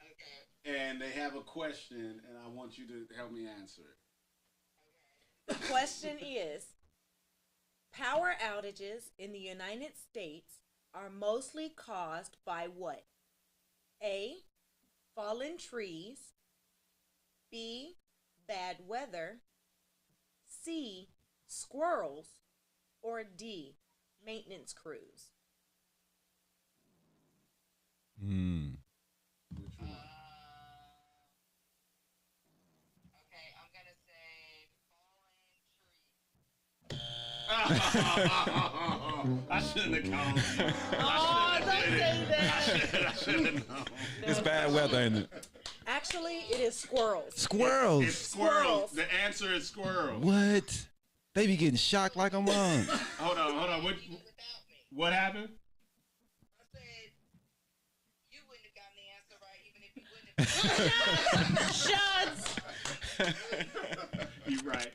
Okay. And they have a question, and I want you to help me answer it. The question is, power outages in the United States are mostly caused by what? A, fallen trees, B, bad weather, C, squirrels, or D, maintenance crews? Hmm. Which one? Okay, I'm gonna say fallen tree. I shouldn't have called you. Oh, don't say that. I should have known. It's bad weather, ain't it? Actually, it is squirrels. Squirrels. It's squirrels. The answer is squirrels. What? They be getting shocked like a monk. Hold on. What happened? I said, you wouldn't have gotten the answer right, even if you wouldn't have. Shots. You right.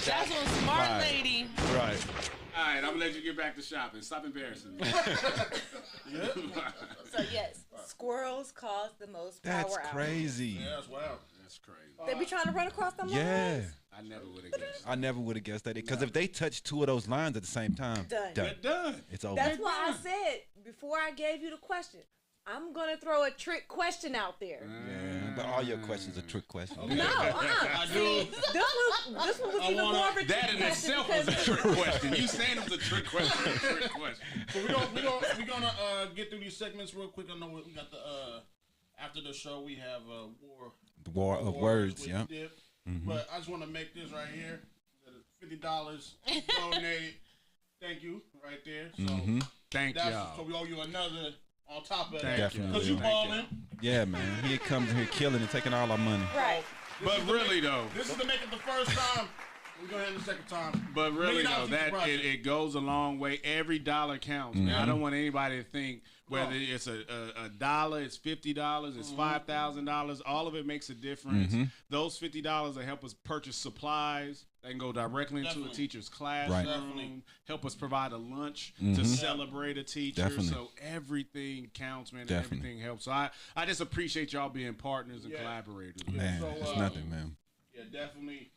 That's one smart Right. lady. Right. All right, I'm gonna let you get back to shopping. Stop embarrassing me. So yes, squirrels cause the most power That's outage. crazy. Yeah, that's wild. That's crazy. They be trying to run across them Yeah. lines. I never would have guessed. I never would have guessed that. Because if they touch two of those lines at the same time, Done. They're done. it's over. That's why I said before I gave you the question, I'm gonna throw a trick question out there. Yeah, but all your questions are trick questions. No, I do. this one was even more of a trick That in question itself was a because trick question. You saying it was a trick question? A trick question. So we're gonna get through these segments real quick. I know we got the after the show we have war. The war of Wars words, with yeah. Dip. But I just want to make this right here. $50 donated. Thank you, right there. So Thank that's y'all. so we owe you another on top of that. Definitely. Because you Thank balling. Yeah, man. He comes here killing and taking all our money. right. But really though, This is to make it the first time. We're gonna have the second time. But really $1 though, million that project. it goes a long way. Every dollar counts, man. I don't want anybody to think whether it's a dollar, it's $50, it's $5,000. All of it makes a difference. Those $50 will help us purchase supplies. They can go directly into a Definitely. teacher's classroom. Right. Definitely. Help us provide a lunch to celebrate a teacher. Definitely. So everything counts, man. And Definitely. everything helps. So I just appreciate y'all being partners and collaborators. Man, So, it's nothing, man. Yeah, definitely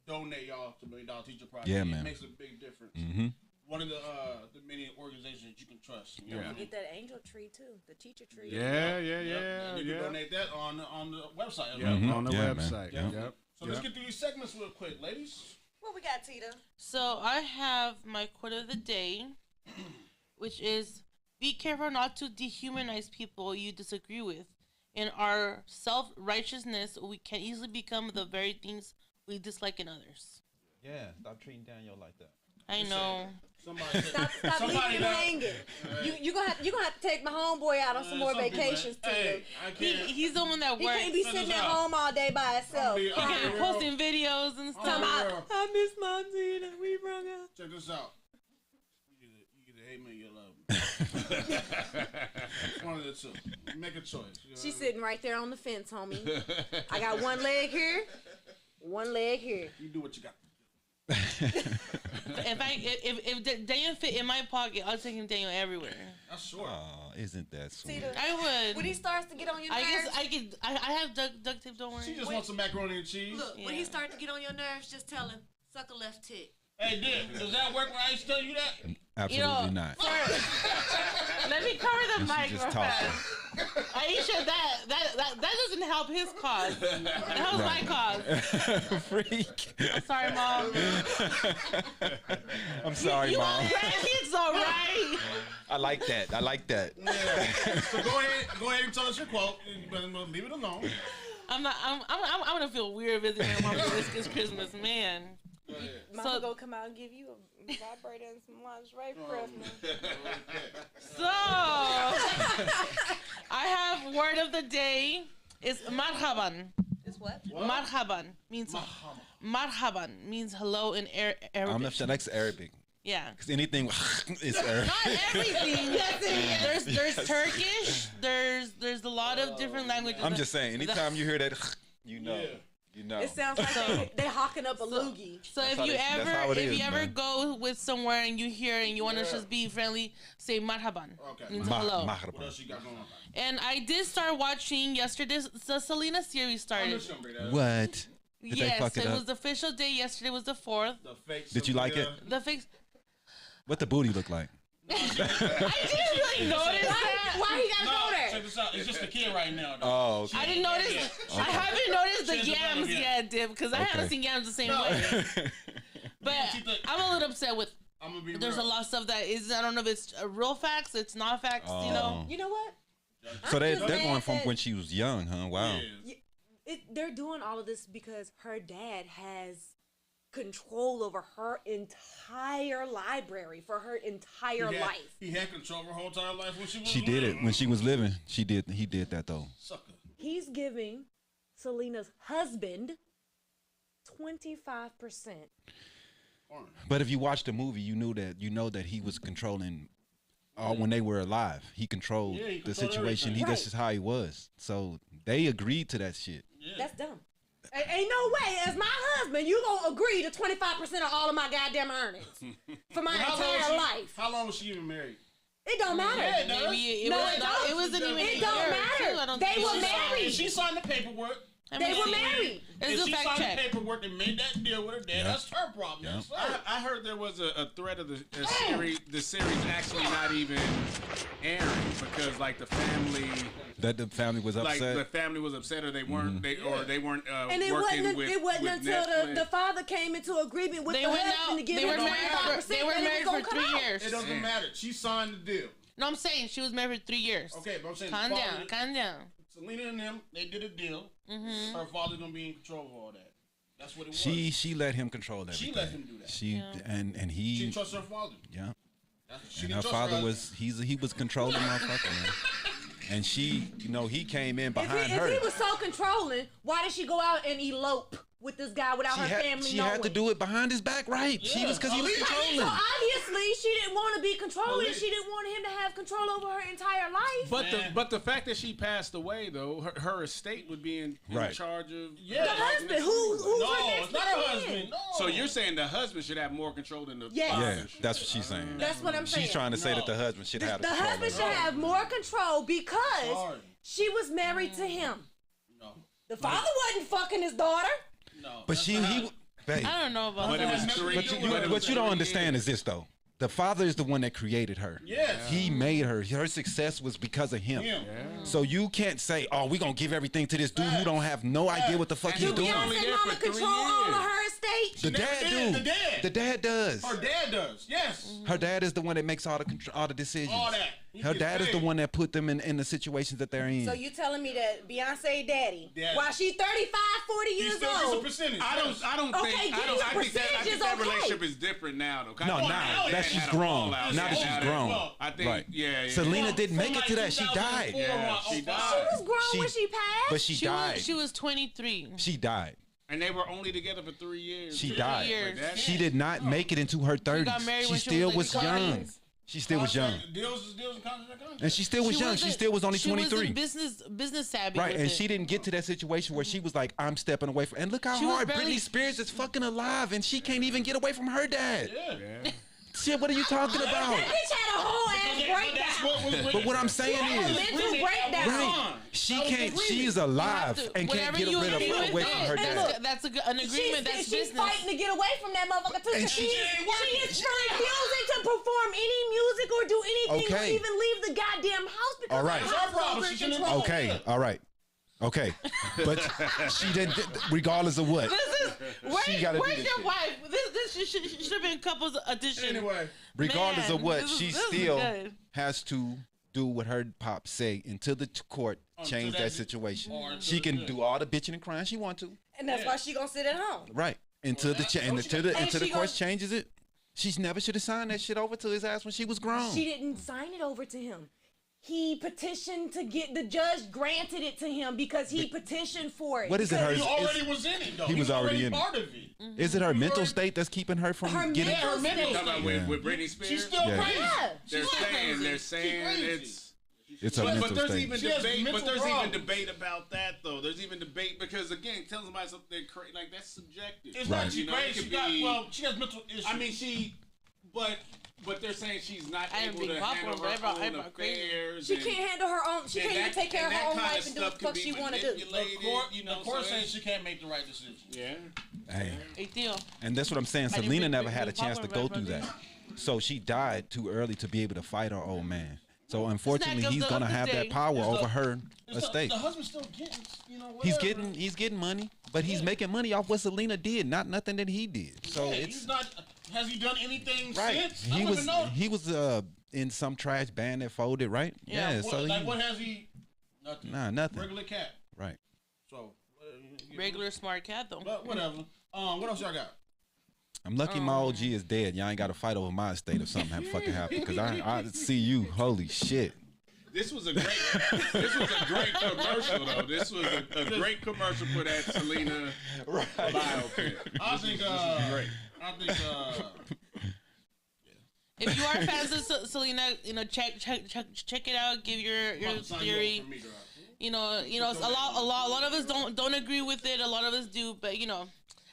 donate y'all to $1 Million Teacher Project. Yeah, It man. makes a big difference. One of the many organizations that you can trust. You know? Yeah. You get that angel tree too, the teacher tree. Yeah. And you can donate that on the website. as Yep, well. on the Yeah, man. website. Yeah. Yep. So let's get through these segments real quick, ladies. What we got, Tita? So I have my quote of the day, which is, be careful not to dehumanize people you disagree with. In our self-righteousness, we can easily become the very things we dislike in others. Yeah, stop treating DanYo like that. I know. Somebody Stop somebody leaving him that- hanging. You gonna have to take my homeboy out on some more some people, vacations too. Hey, I can't. He's the one that He works. can't be Send sitting us at out. home all day by himself. Be- He can't be Girl. posting videos and Oh, stuff. girl. I miss Mom Tina. We broke up. Check this out. You either hate me or you love me. It's one of the two. Make a choice. You know She's what I mean? sitting right there on the fence, homie. I got one leg here, one leg here. You do what you got. If Daniel fit in my pocket, I'll take him Daniel everywhere. That's short. Oh, isn't that sweet? Tita, I would. when he starts to get on your I nerves, guess I could. I have duct tape. Don't worry. She just wants some macaroni and cheese. look, when Yeah. he starts to get on your nerves, just tell him, suck a left tit. Hey, Dick, does that work when I used to tell you that? Absolutely not. Sir, let me cover the mic just real talk. fast. Aisha, that doesn't help his cause. It helps my cause. Freak. I'm sorry, Mom. I'm sorry, You Mom. want grandkids, all right? I like that. I like that. So go ahead and tell us your quote. But leave it alone. I'm gonna feel weird visiting my mom this Christmas, man. Mama So- gonna come out and give you a vibrator and some lingerie for Christmas. So I have word of the day. It's marhaban. It's what? Marhaban means marhaban means hello in Arabic. I'm not sure that's Arabic. Yeah. Because anything is Arabic. Not everything. There's Turkish. There's a lot of different languages. I'm just saying, anytime you hear that, you know. Yeah. You know. It sounds like they hawking up a loogie. So if how you they- that's how ever it is, ever man. go with somewhere and you hear and you want to just be friendly, say marhaban. Okay. Means Ma- hello. Mahraba. What else you got going on? And I did start watching yesterday. The Selena series I'm started. just gonna bring that up. What? Did they Yes, fuck it it up? was the official day. Yesterday was the 4th. The fake Did you like Sophia. The fix. What the booty look like? I didn't really notice that. Why he gotta go Check there? this out. It's just a kid right now. Though. Oh, okay. I didn't notice. I haven't noticed the She hasn't done yams it yet, Dib, because I haven't Okay. seen yams the same No. way. But Tita, I'm a little upset with. I'm gonna be There's a real. lot of stuff that is. I don't know if it's real facts. It's not facts. You know. You know what? So I'm just they're mad going from that- when she was young, huh? Wow. Yeah. They're doing all of this because her dad has control over her entire library for her entire life. He had control of her whole entire life when she was She did it when she was living. He did that though. Sucker. He's giving Selena's husband 25%. But if you watched the movie, you know that he was controlling. When they were alive, he controlled the situation. everything. This is how he was. So they agreed to that shit. Yeah. That's dumb. Ain't no way, as my husband, you gonna agree to 25% of all of my goddamn earnings for my entire life. How long was she even married? It don't matter. Yeah, it does. Maybe it No, was it not. don't. It wasn't even. It a don't year, matter. too. I don't They think were she signed- married. She signed the paperwork. They were married. Let's If do she fact signed check. the paperwork and made that deal with her dad, that's her problem. Yeah. Yes, sir. I heard there was a threat of the series. The series actually not even airing because like the family, That the family was like upset. the family was upset or they weren't they weren't And it working wasn't, with it wasn't with until Netflix. the father came into agreement with They the went husband out. to give They him were 25%. married. They were that it was married gonna for come 3 out. years. It doesn't matter. She signed the deal. No, I'm saying she was married for 3 years. Okay, but I'm saying Calm father- down. Calm down. Selena and them, they did a deal. Her father's gonna be in control of all that. That's what it was. she let him control everything. She let him do that. And She he didn't trust her father. yeah. She And didn't her trust father husband. he was controlling motherfucker, man. And she, he came in behind If her. he was so controlling, why did she go out and elope with this guy without her family she knowing? had to do it behind his back, right? She was because he was So controlling. obviously she didn't want to be controlling. She didn't want him to have control over her entire life. But the fact that she passed away though, her estate would be in Right. charge of Yeah. The husband, who's No, her next it's not her of kin? husband. No. So you're saying the husband should have more control than the Yes. father? Yeah, that's what she's saying. That's what I'm saying. She's trying to say that the husband should have The control husband over should her. have more control because Sorry. she was married to him. No. The father wasn't fucking his daughter. No. But babe. I don't know about But it that. was three. What you don't understand is this though. The father is the one that created her. Yes. He made her. Her success was because of him. So you can't say, "Oh, we gonna give everything to this dude who don't have no idea what the fuck he's And Do he doing." was only Beyonce there mama for 3 control all of years. her estate? The dad do. The dad. does. Her dad does. Yes. Her dad is the one that makes all the decisions. All that. He Her gets dad is the paid. one that put them in the situations that they're in. So you telling me that Beyonce daddy, Daddy. while she 35, 40 He years still gets a old, percentage. I don't Okay, think getting a I think percentage that is okay. relationship is different now though. No, Now now dad that she's had a grown. fallout. Now that Yeah, she's grown. I think Right. yeah. Selena didn't From make it like to that. She died. 2004 Yeah, on- she on- died. she was grown when she passed. But she died. She was 23. She died. And they were only together for 3 years. She 3 died. years. Like that. She did not make it into her 30s. got married She when she still was was like young. 20s. She still was young. Deals and contracts. And she still was young. She still was only She 23. wasn't business savvy. Right, with and it. she didn't get to that situation where she was like, I'm stepping away from. And look how She was hard barely- Britney Spears is fucking alive, and she can't even get away from her dad. Yeah. Shit, what are you talking about? That bitch had a whole ass breakdown. But what I'm saying She had a is, mental breakdown. right, she can't. She's alive and can't get rid of away from her dad. That's an agreement. That's She's business. fighting to get away from that motherfucker too. And She she- is refusing to perform any music or do anything Okay. or even leave the goddamn house because All right. her house is over She shouldn't- control. Okay, all right. Okay, but she didn't. Regardless of what, She gotta do Where's this your shit. wife? This should have been couples edition. Anyway. regardless Man, of what, this is- she this is still good. has to do what her pops say until the court change that that- situation. or until She the can judge. do all the bitching and crying she want to. And that's why she gonna sit at home. Right. Until the And until the she court gonna- changes it. She never should have signed that shit over to his ass when she was grown. She didn't sign it over to him. He petitioned to get the judge granted it to him because he petitioned for it. What is it, Because her- He already was in it, though. He was already in it. part of it. Is it her mental state that's keeping her from Her getting? mental her mental state. Talking about Yeah. with Britney Spears. She's still Yeah. crazy. Yeah. They're She's saying crazy. It's her But mental there's state. even She has debate. But mental there's even problems. debate about that though. There's even debate because again, telling somebody something crazy like that's subjective. It's Right. not she You know, it crazy. could She got, be- well, she has mental issues. I mean, but they're saying she's not I am able being to popular, handle but her I'm own not crazy. affairs. She and- can't handle her own. She and can't even that- take care of and her that own kinda life and do what stuff the fuck can she be want to do. manipulated. the court, you know, the court so says she can't make the right decision. Yeah. Hey. Hey, Theo. And that's what I'm saying. didn't Selena bring- never bring- had a bring chance to popcorn go back, through brother. that. So she died too early to be able to fight her old man. So unfortunately, of he's the- gonna of the have day. that power Is the- over her Is estate. The husband's still getting, He's whatever. getting money, but he's making money off what Selena did, not nothing that he did. So Yeah, it's he's not. Has he done anything right. since? I He don't was even know. he was in some trash band that folded, right? Yeah, Yeah. What, So like, he, what has he? Nothing. nah, nothing. Regular cat. Right. So. Regular smart cat though. But whatever. What else y'all got? I'm lucky my OG is dead. Y'all ain't got to fight over my estate if something fucking happened. Cause I see you. Holy shit. This was a great commercial though. This was a great commercial for that Selena biopic. I think If you are fans of Selena, check it out. Give your theory. A lot of us don't agree with it. A lot of us do, but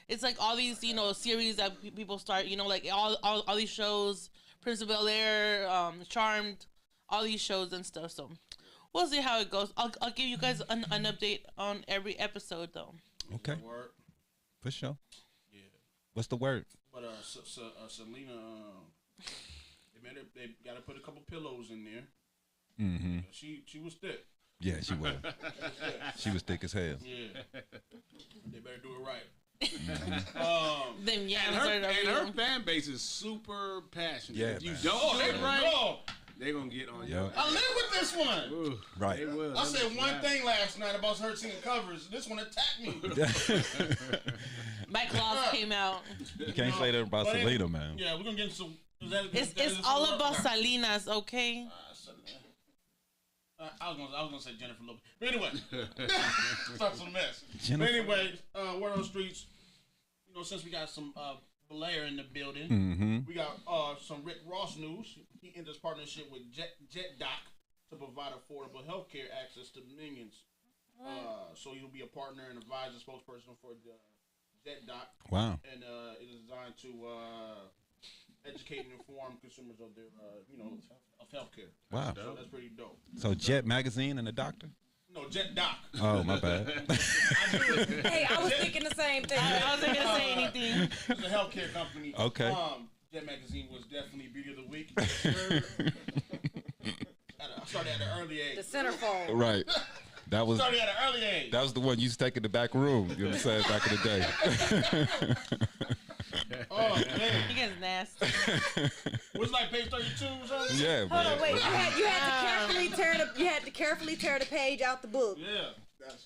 it's like all these series that people start. Like all these shows, Prince of Bel-Air, Charmed, all these shows and stuff. So we'll see how it goes. I'll give you guys an update on every episode though. Okay. For sure. Yeah. What's the word? But Selena, they got to put a couple pillows in there. Mm-hmm. She was thick. Yeah, she was. She was thick as hell. Yeah. They better do it right. Them and her fan base is super passionate. Yeah, if you man. don't do it right, No. they're gonna get on you. Yep. I live with this one. Ooh, Right. they will. I said one thing last night about her seeing covers. This one attacked me. My claws came out. You can't say that about Selena, man. Yeah, we're gonna get some. It's all about Salinas, okay? I was gonna say Jennifer Lopez, but anyway, starts a mess. Jennifer. But anyway, word on the streets. Since we got some Belair in the building, Mm-hmm. we got some Rick Ross news. He ended his partnership with JetDoc to provide affordable healthcare access to millions. So he'll be a partner and advisor spokesperson for the JetDoc. Wow. And it is designed to educate and inform consumers of their, of healthcare. Wow. So that's pretty dope. So Jet Magazine and the doctor? No, JetDoc. Oh, my bad. Hey, I was thinking the same thing. I wasn't gonna say anything. It's a healthcare company. Okay. Jet Magazine was definitely Beauty of the Week. I started at an early age. The centerfold. Right. That was Started at an early age. that was the one you used to take in the back room. You know what I'm saying? Back in the day. Oh man, You guys nasty. was it like page 32 or something? Yeah, Hold man. on, wait. You had to carefully tear the page out the book, Yeah.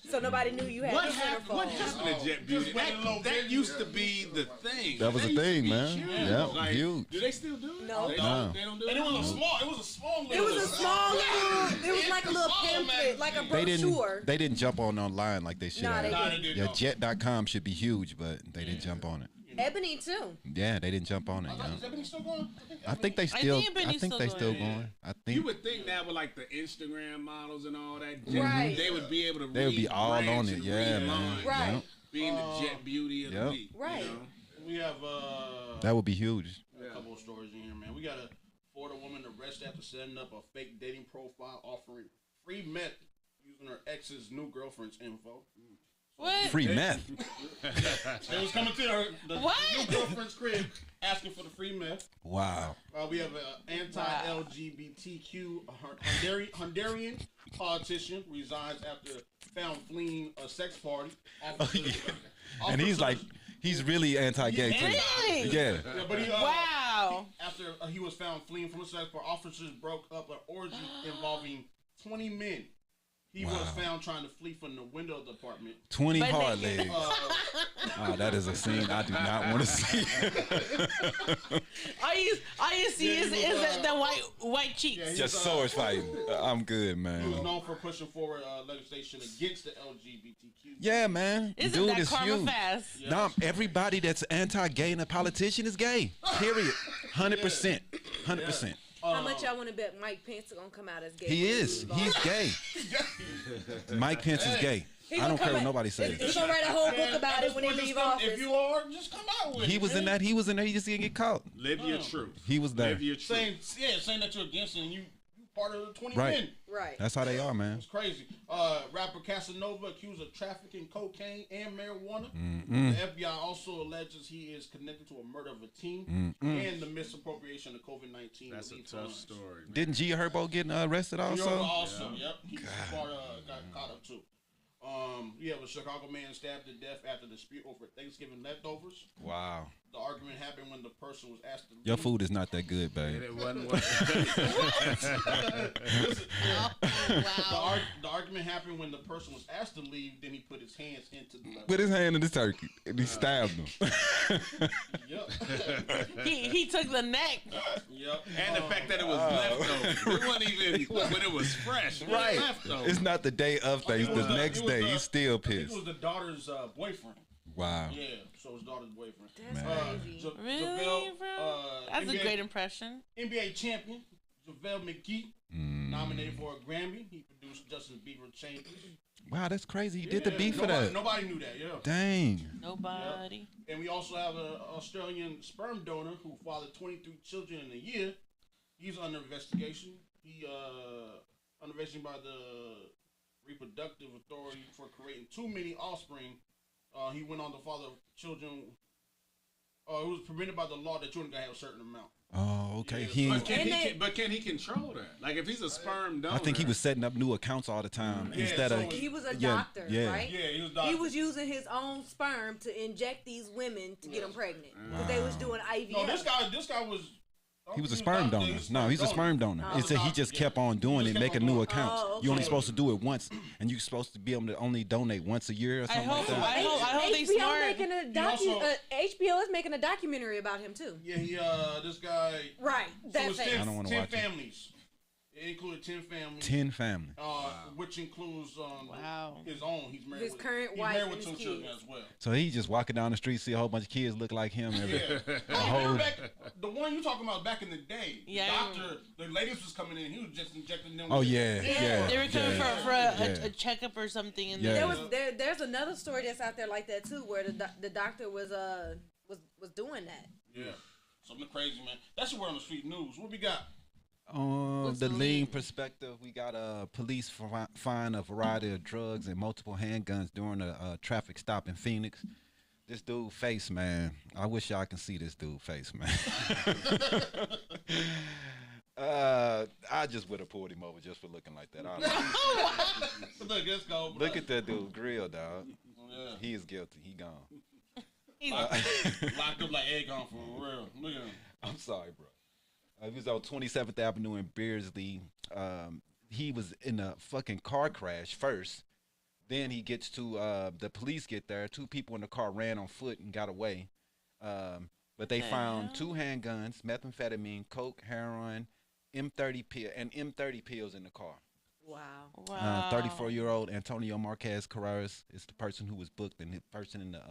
so nobody knew you had What the happened? What centerfold. happened to Jet Beauty? That used to be the thing. That was They a used to thing, be man. huge. Yeah, Like, huge. Do they still do it? No. They No. don't, they don't do it. And it was a small. It was a small. It was a small little. It was like a little pamphlet, like a brochure. They didn't jump on online like they should Nah, have. they Nah, didn't. they did Yeah, not. Jet.com should be huge, but they didn't jump on it. Ebony too. Yeah, they didn't jump on it. Is Yeah. everything still going? I think they still. think I Ebony's think they still still going. going. I You think. would think that with like the Instagram models and all that, Right. they would be able to. They would be all rebrand on it. and Yeah, man. realign, Right. Yep. being the Jet Beauty of Yep. the week. Right. You know? We have That would be huge. a couple of stories in here, man. We got a Florida woman arrested after setting up a fake dating profile offering free meth using her ex's new girlfriend's info. What? Free meth. They was coming to her What? new girlfriend's crib asking for the free meth. Wow. We have an anti-LGBTQ Hungarian politician resigns after found fleeing a sex party. And he's like, he's really anti-gay too. Really? Yeah. Yeah, but he, Wow. after he was found fleeing from a sex party, officers broke up an orgy involving 20 men. He was found trying to flee from the window of the apartment. 20 But hard naked. legs. Oh, that is a scene I do not want to see. All you see is the white cheeks. Yeah, Just swords fighting. I'm good, He was man. known for pushing forward legislation against the LGBTQ. Yeah, man. Isn't Dude that is karma huge. fast? Nah, everybody that's anti-gay and a politician is gay. Period. 100%. 100%. How much y'all want to bet Mike Pence is gonna come out as gay? He is. He's gay. Mike Pence is gay. I don't care what nobody says. He's gonna write a whole book about it when he leave office. If you are, just come out with it. He was in that. He was in there. He just didn't get caught. Live your truth. He was there. Live your truth. saying that you're against it and you part of the 20 Right. men. Right. That's how they are, man. It's crazy. Rapper Casanova accused of trafficking cocaine and marijuana. Mm-hmm. The FBI also alleges he is connected to a murder of a teen and the misappropriation of COVID-19. That's a relief tough funds. story. Man. Didn't G Herbo get arrested also? Yep. He was got caught up too. We have a Chicago man stabbed to death after dispute over Thanksgiving leftovers. Wow. The argument happened when the person was asked to leave. Your food is not that good, babe. It wasn't what. Wow. The argument happened when the person was asked to leave. Then he put his hands into the leftovers. Put his hand in the turkey and he stabbed him. Yep. He took the neck. Yep. And the fact that it was leftovers. It wasn't even when it was fresh. Right. Left, though. It's not the day of things. It The was the- next it was day, the- he's still I think pissed. it was the daughter's boyfriend. Wow. Yeah, so his daughter's boyfriend. That's crazy. Really, JaVale, bro? That's a NBA great impression. NBA champion, JaVale McGee, nominated for a Grammy. He produced Justin Bieber Changes. Wow, that's crazy. He did the beat for nobody, that. Nobody knew that, yeah. Dang. Nobody. And we also have an Australian sperm donor who fathered 23 children in a year. He's under investigation. He under investigation by the Reproductive Authority for creating too many offspring. He went on to father children. It was prevented by the law that children gotta have a certain amount. Oh, okay. Yeah, He. But can he control that? Like if he's a sperm donor, I think he was setting up new accounts all the time Yeah, instead of. so He was a Yeah, doctor, yeah. right? Yeah, he was doctor. He was using his own sperm to inject these women to get them pregnant because they was doing IVF. No, this guy was. He was a sperm donor. No, he's a sperm donor. Oh. It said he just kept on doing it, making new accounts. Oh, You're only okay. supposed to do it once, and you're supposed to be able to only donate once a year or something like that. I hope they HBO smart. making a HBO is making a documentary about him too. Yeah, this guy. Right, So that it's fast. I don't wanna 10 watch it. families. It included 10 families. 10 family. Which includes Wow. his own. He's married. His with, current he's wife married and with his 2 children kids. as well. So he just walking down the street, see a whole bunch of kids look like him. Yeah. A whole. The one you talking about back in the day. Yeah, The I doctor, the ladies was coming in. He was just injecting them. Oh with- yeah, yeah. They were coming yeah, for yeah. a checkup or something, and Yeah. There's another story that's out there like that too, where the doctor was doing that. Yeah. Something crazy, man. That's the word on the street news. What we got? On What's the the lean lead? perspective, we got police find a variety of drugs and multiple handguns during a traffic stop in Phoenix. This dude face, man. I wish y'all can see this dude face, man. I just would have pulled him over just for looking like that. Look, let's go. Look at that dude's grill, dog. Yeah. He is guilty. He gone. Locked up like egg on for real. Look at him. I'm sorry, bro. He was on 27th Avenue in Beardsley. He was in a fucking car crash first. Then he gets to the police get there. 2 people in the car ran on foot and got away. But they found 2 handguns, methamphetamine, coke, heroin, M30 pills in the car. Wow. wow. 34-year-old Antonio Marquez Carreras is the person who was booked and the person in the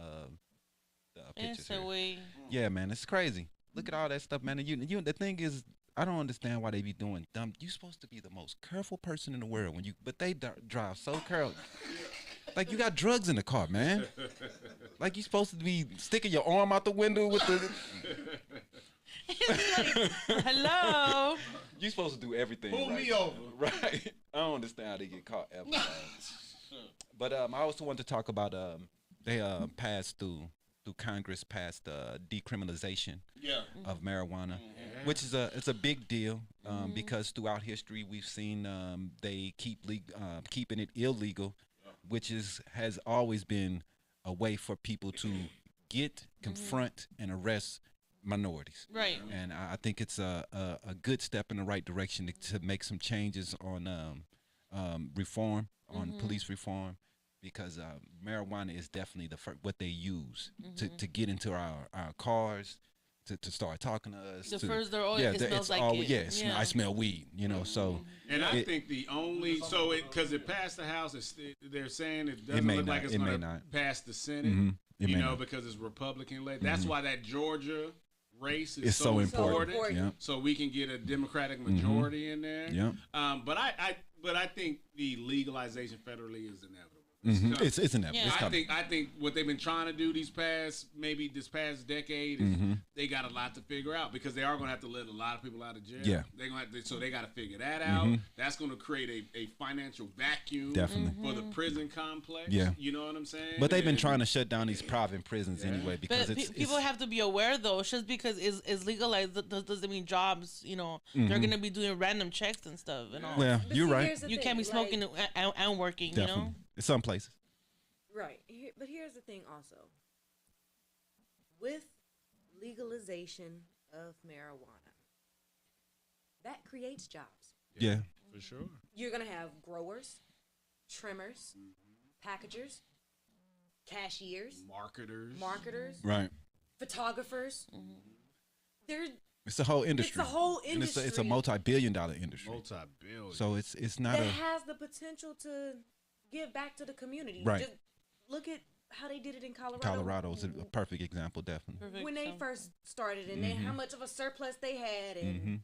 pictures It's here. a way. Yeah, man, it's crazy. Look at all that stuff, man. And you, the thing is, I don't understand why they be doing dumb. You're supposed to be the most careful person in the world but they drive so careful. Like you got drugs in the car, man. Like you supposed to be sticking your arm out the window with the. Hello. You supposed to do everything. Pull right. me over. Right. I don't understand how they get caught ever. But I also want to talk about they passed through Congress passed decriminalization Yeah. of marijuana, which is it's a big deal because throughout history we've seen they keeping it illegal, which has always been a way for people to confront, and arrest minorities. Right. And I think it's a good step in the right direction to make some changes on reform, on police reform, because marijuana is definitely what they use to get into our cars, to start talking to us. The first they're always, yeah, it smells it's like all, it. yeah, I smell weed, so. And I it- think the only because it passed the House, they're saying it doesn't may look like not. it's It may going to not. pass the Senate. It You may know, not. because it's Republican led. That's why that Georgia race is It's so important. Yeah. So we can get a Democratic majority in there. Yeah. But I think the legalization federally is inevitable. It's coming. It's inevitable. Yeah. It's coming. I think what they've been trying to do this past decade is they got a lot to figure out, because they are going to have to let a lot of people out of jail. Yeah. They're going to have to, so they got to figure that out. That's going to create a financial vacuum Definitely. for the prison complex. Yeah. You know what I'm saying? But they've been And- trying to shut down these private prisons anyway, because But people have to be aware, though. Just because it's legalized doesn't mean jobs. They're gonna be doing random checks and stuff and all. Well, But you're see, right. here's the You thing, can't be like- smoking and working. Definitely. In some places. Right. But here's the thing also. With legalization of marijuana, that creates jobs. Yeah. For sure. You're going to have growers, trimmers, packagers, cashiers, Marketers. marketers, Right. photographers. It's a whole industry. It's a whole And it's industry. a multi-billion-dollar industry. Multi-billion. So it's not that a has the potential to give back to the community. Right. Just look at how they did it in Colorado. Colorado is a perfect example, definitely. Perfect. When they So- first started, and then how much of a surplus they had, and Mm-hmm.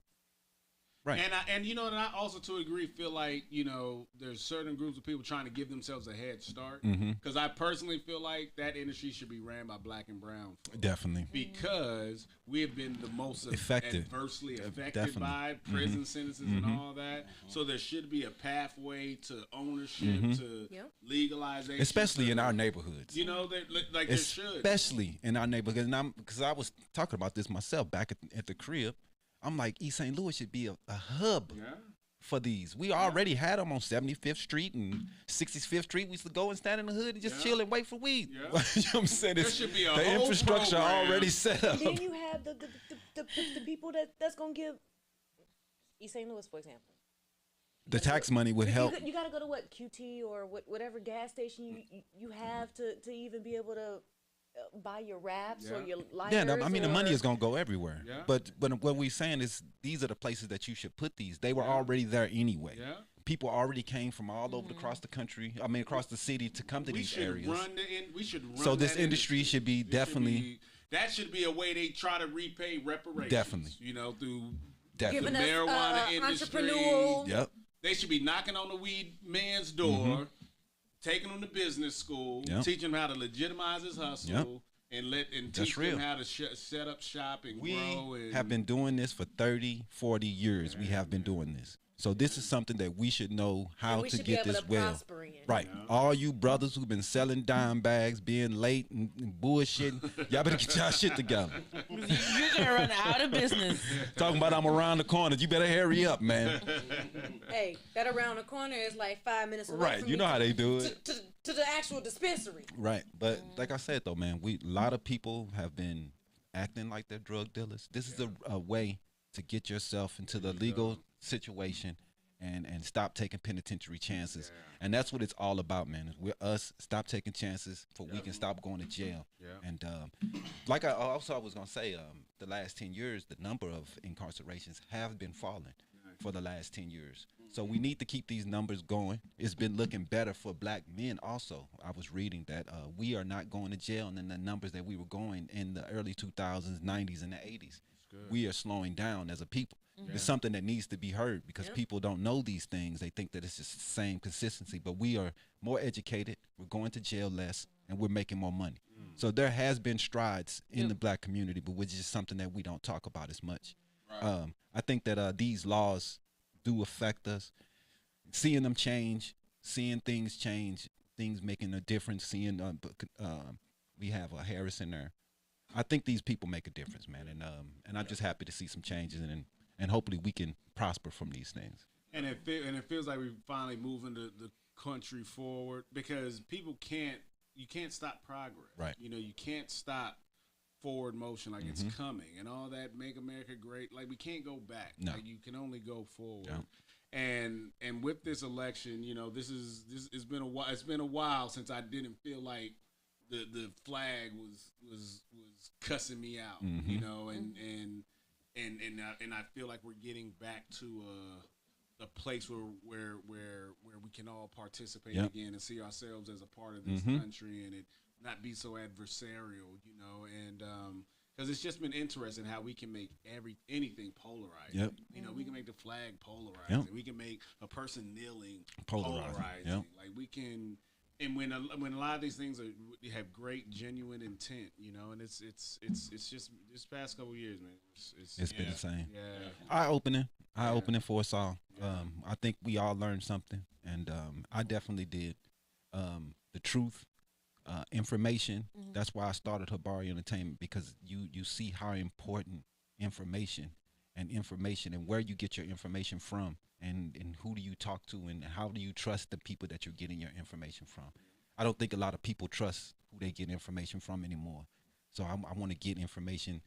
Right. And you know, and I also to agree feel like, you know, there's certain groups of people trying to give themselves a head start. Mm-hmm. Because I personally feel like that industry should be ran by black and brown folks. Definitely. Because we have been the most Affected. adversely affected Definitely. by prison sentences and all that. So there should be a pathway to ownership, to Yep. legalization. Especially to, in our neighborhoods. You know, like there should. Especially in our neighborhood. And because I was talking about this myself back at the crib. I'm like, East St. Louis should be a hub Yeah. for these. We already had them on 75th Street and 65th Street. We used to go and stand in the hood and just chill and wait for weed. Yeah. You know what I'm saying? There should be a the whole infrastructure program. already set up. And then you have the people that's gonna give East St. Louis, for example. The tax money would help. You gotta go to what QT or whatever gas station you have to even be able to buy your wraps or Yeah. your lighters. Yeah, I mean the money or- is gonna go everywhere. Yeah. But what we're saying is these are the places that you should put these. They were already there anyway. Yeah. People already came from all over across the country. I mean across the city to come to We these should areas. we should run So this that industry should be It definitely that should be a way they try to repay reparations. Definitely. You know, through definitely. Giving us marijuana industry. entrepreneurial. Yep. They should be knocking on the weed man's door, taking him to business school, Yep. teaching him how to legitimize his hustle, Yep. and That's teach real. him how to set up shop and We grow. And have been doing this for 30, 40 years. We have been doing this. So this is something that we should know how we to should be get able this to well. prosper in. Right. All you brothers who've been selling dime bags, being late and bullshitting, y'all better get y'all shit together. You're gonna run out of business. Talking about I'm around the corner. You better hurry up, man. Hey, that around the corner is like 5 minutes away Right. from You me know how they do it. to the actual dispensary. Right. But like I said though, man, a lot of people have been acting like they're drug dealers. This is a way to get yourself into the legal situation and stop taking penitentiary chances. And that's what it's all about, man. We're us stop taking chances so we can stop going to jail. Yeah. And like I also was gonna say, the last 10 years, the number of incarcerations have been falling for the last 10 years. So we need to keep these numbers going. It's been looking better for black men also. I was reading that we are not going to jail in the numbers that we were going in the early 2000s, 90s, and the 80s. We are slowing down as a people. It's something that needs to be heard because people don't know these things. They think that it's just the same consistency, but we are more educated. We're going to jail less, and we're making more money. So there has been strides in the black community, but which is something that we don't talk about as much. I think that these laws do affect us. Seeing them change, seeing things change, things making a difference. Seeing we have a Harris in there. I think these people make a difference, man, and I'm just happy to see some changes, and hopefully we can prosper from these things. And it feels like we're finally moving the country forward because you can't stop progress. Right. You know, you can't stop forward motion like it's coming and all that make America great. Like we can't go back. No. Like you can only go forward. Yeah. And with this election, you know, this it's been a while. It's been a while since I didn't feel like the flag was cussing me out. You know, and I feel like we're getting back to a place where we can all participate again and see ourselves as a part of this country and it not be so adversarial, you know, and because it's just been interesting how we can make anything polarizing. Yep. You know, we can make the flag polarizing. Yep. We can make a person kneeling Polarizing. polarizing. Yep. Like we can. And when a lot of these things have great genuine intent, you know, and it's just this past couple of years, man, It's been the same. Yeah. Eye opening for us all. I think we all learned something, and I definitely did. The truth, information. That's why I started Habari Entertainment, because you see how important information and where you get your information from, and who do you talk to, and how do you trust the people that you're getting your information from. I don't think a lot of people trust who they get information from anymore. So I want to get information,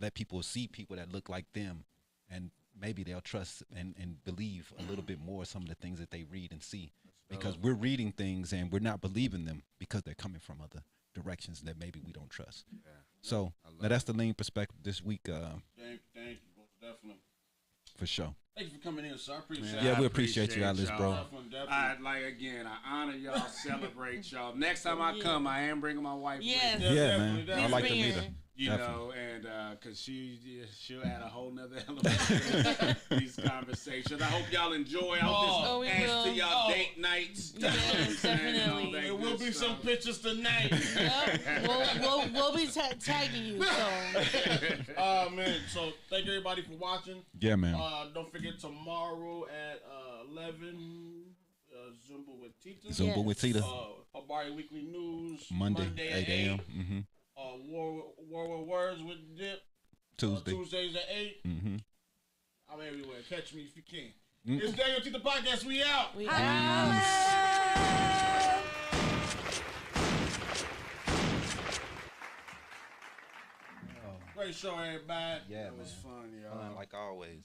let people see people that look like them, and maybe they'll trust and believe a little bit more some of the things that they read and see. Because we're reading things and we're not believing them because they're coming from other directions that maybe we don't trust. So now that's the lean perspective this week. Thank you. For sure. Thank you for coming in, sir. I appreciate it. Yeah, I we appreciate you, Alice, y'all. bro. Definitely. Again, I honor y'all, celebrate y'all. Next time I come, I am bringing my wife Yes. with me. Yeah, man. definitely. I like to Bring meet her. her. You Definitely. know, and because she'll add a whole nother element to these conversations. I hope y'all enjoy. I hope Oh, we this adds to will. y'all date nights. Yes, definitely. There will be some pictures tonight. Yep. We'll be tagging you. So. Man. So thank everybody for watching. Yeah, man. Don't forget tomorrow at 11. Zumba with Tita. Zumba with Tita. Habari Weekly News. Monday, at 8 a.m. Mm-hmm. War with Words with Dip. Tuesdays at 8. Mm-hmm. I'm everywhere. Catch me if you can. It's DanYo&Tita Podcast. We out. We out. Great show, everybody. Yeah, It was fun, y'all. Like always.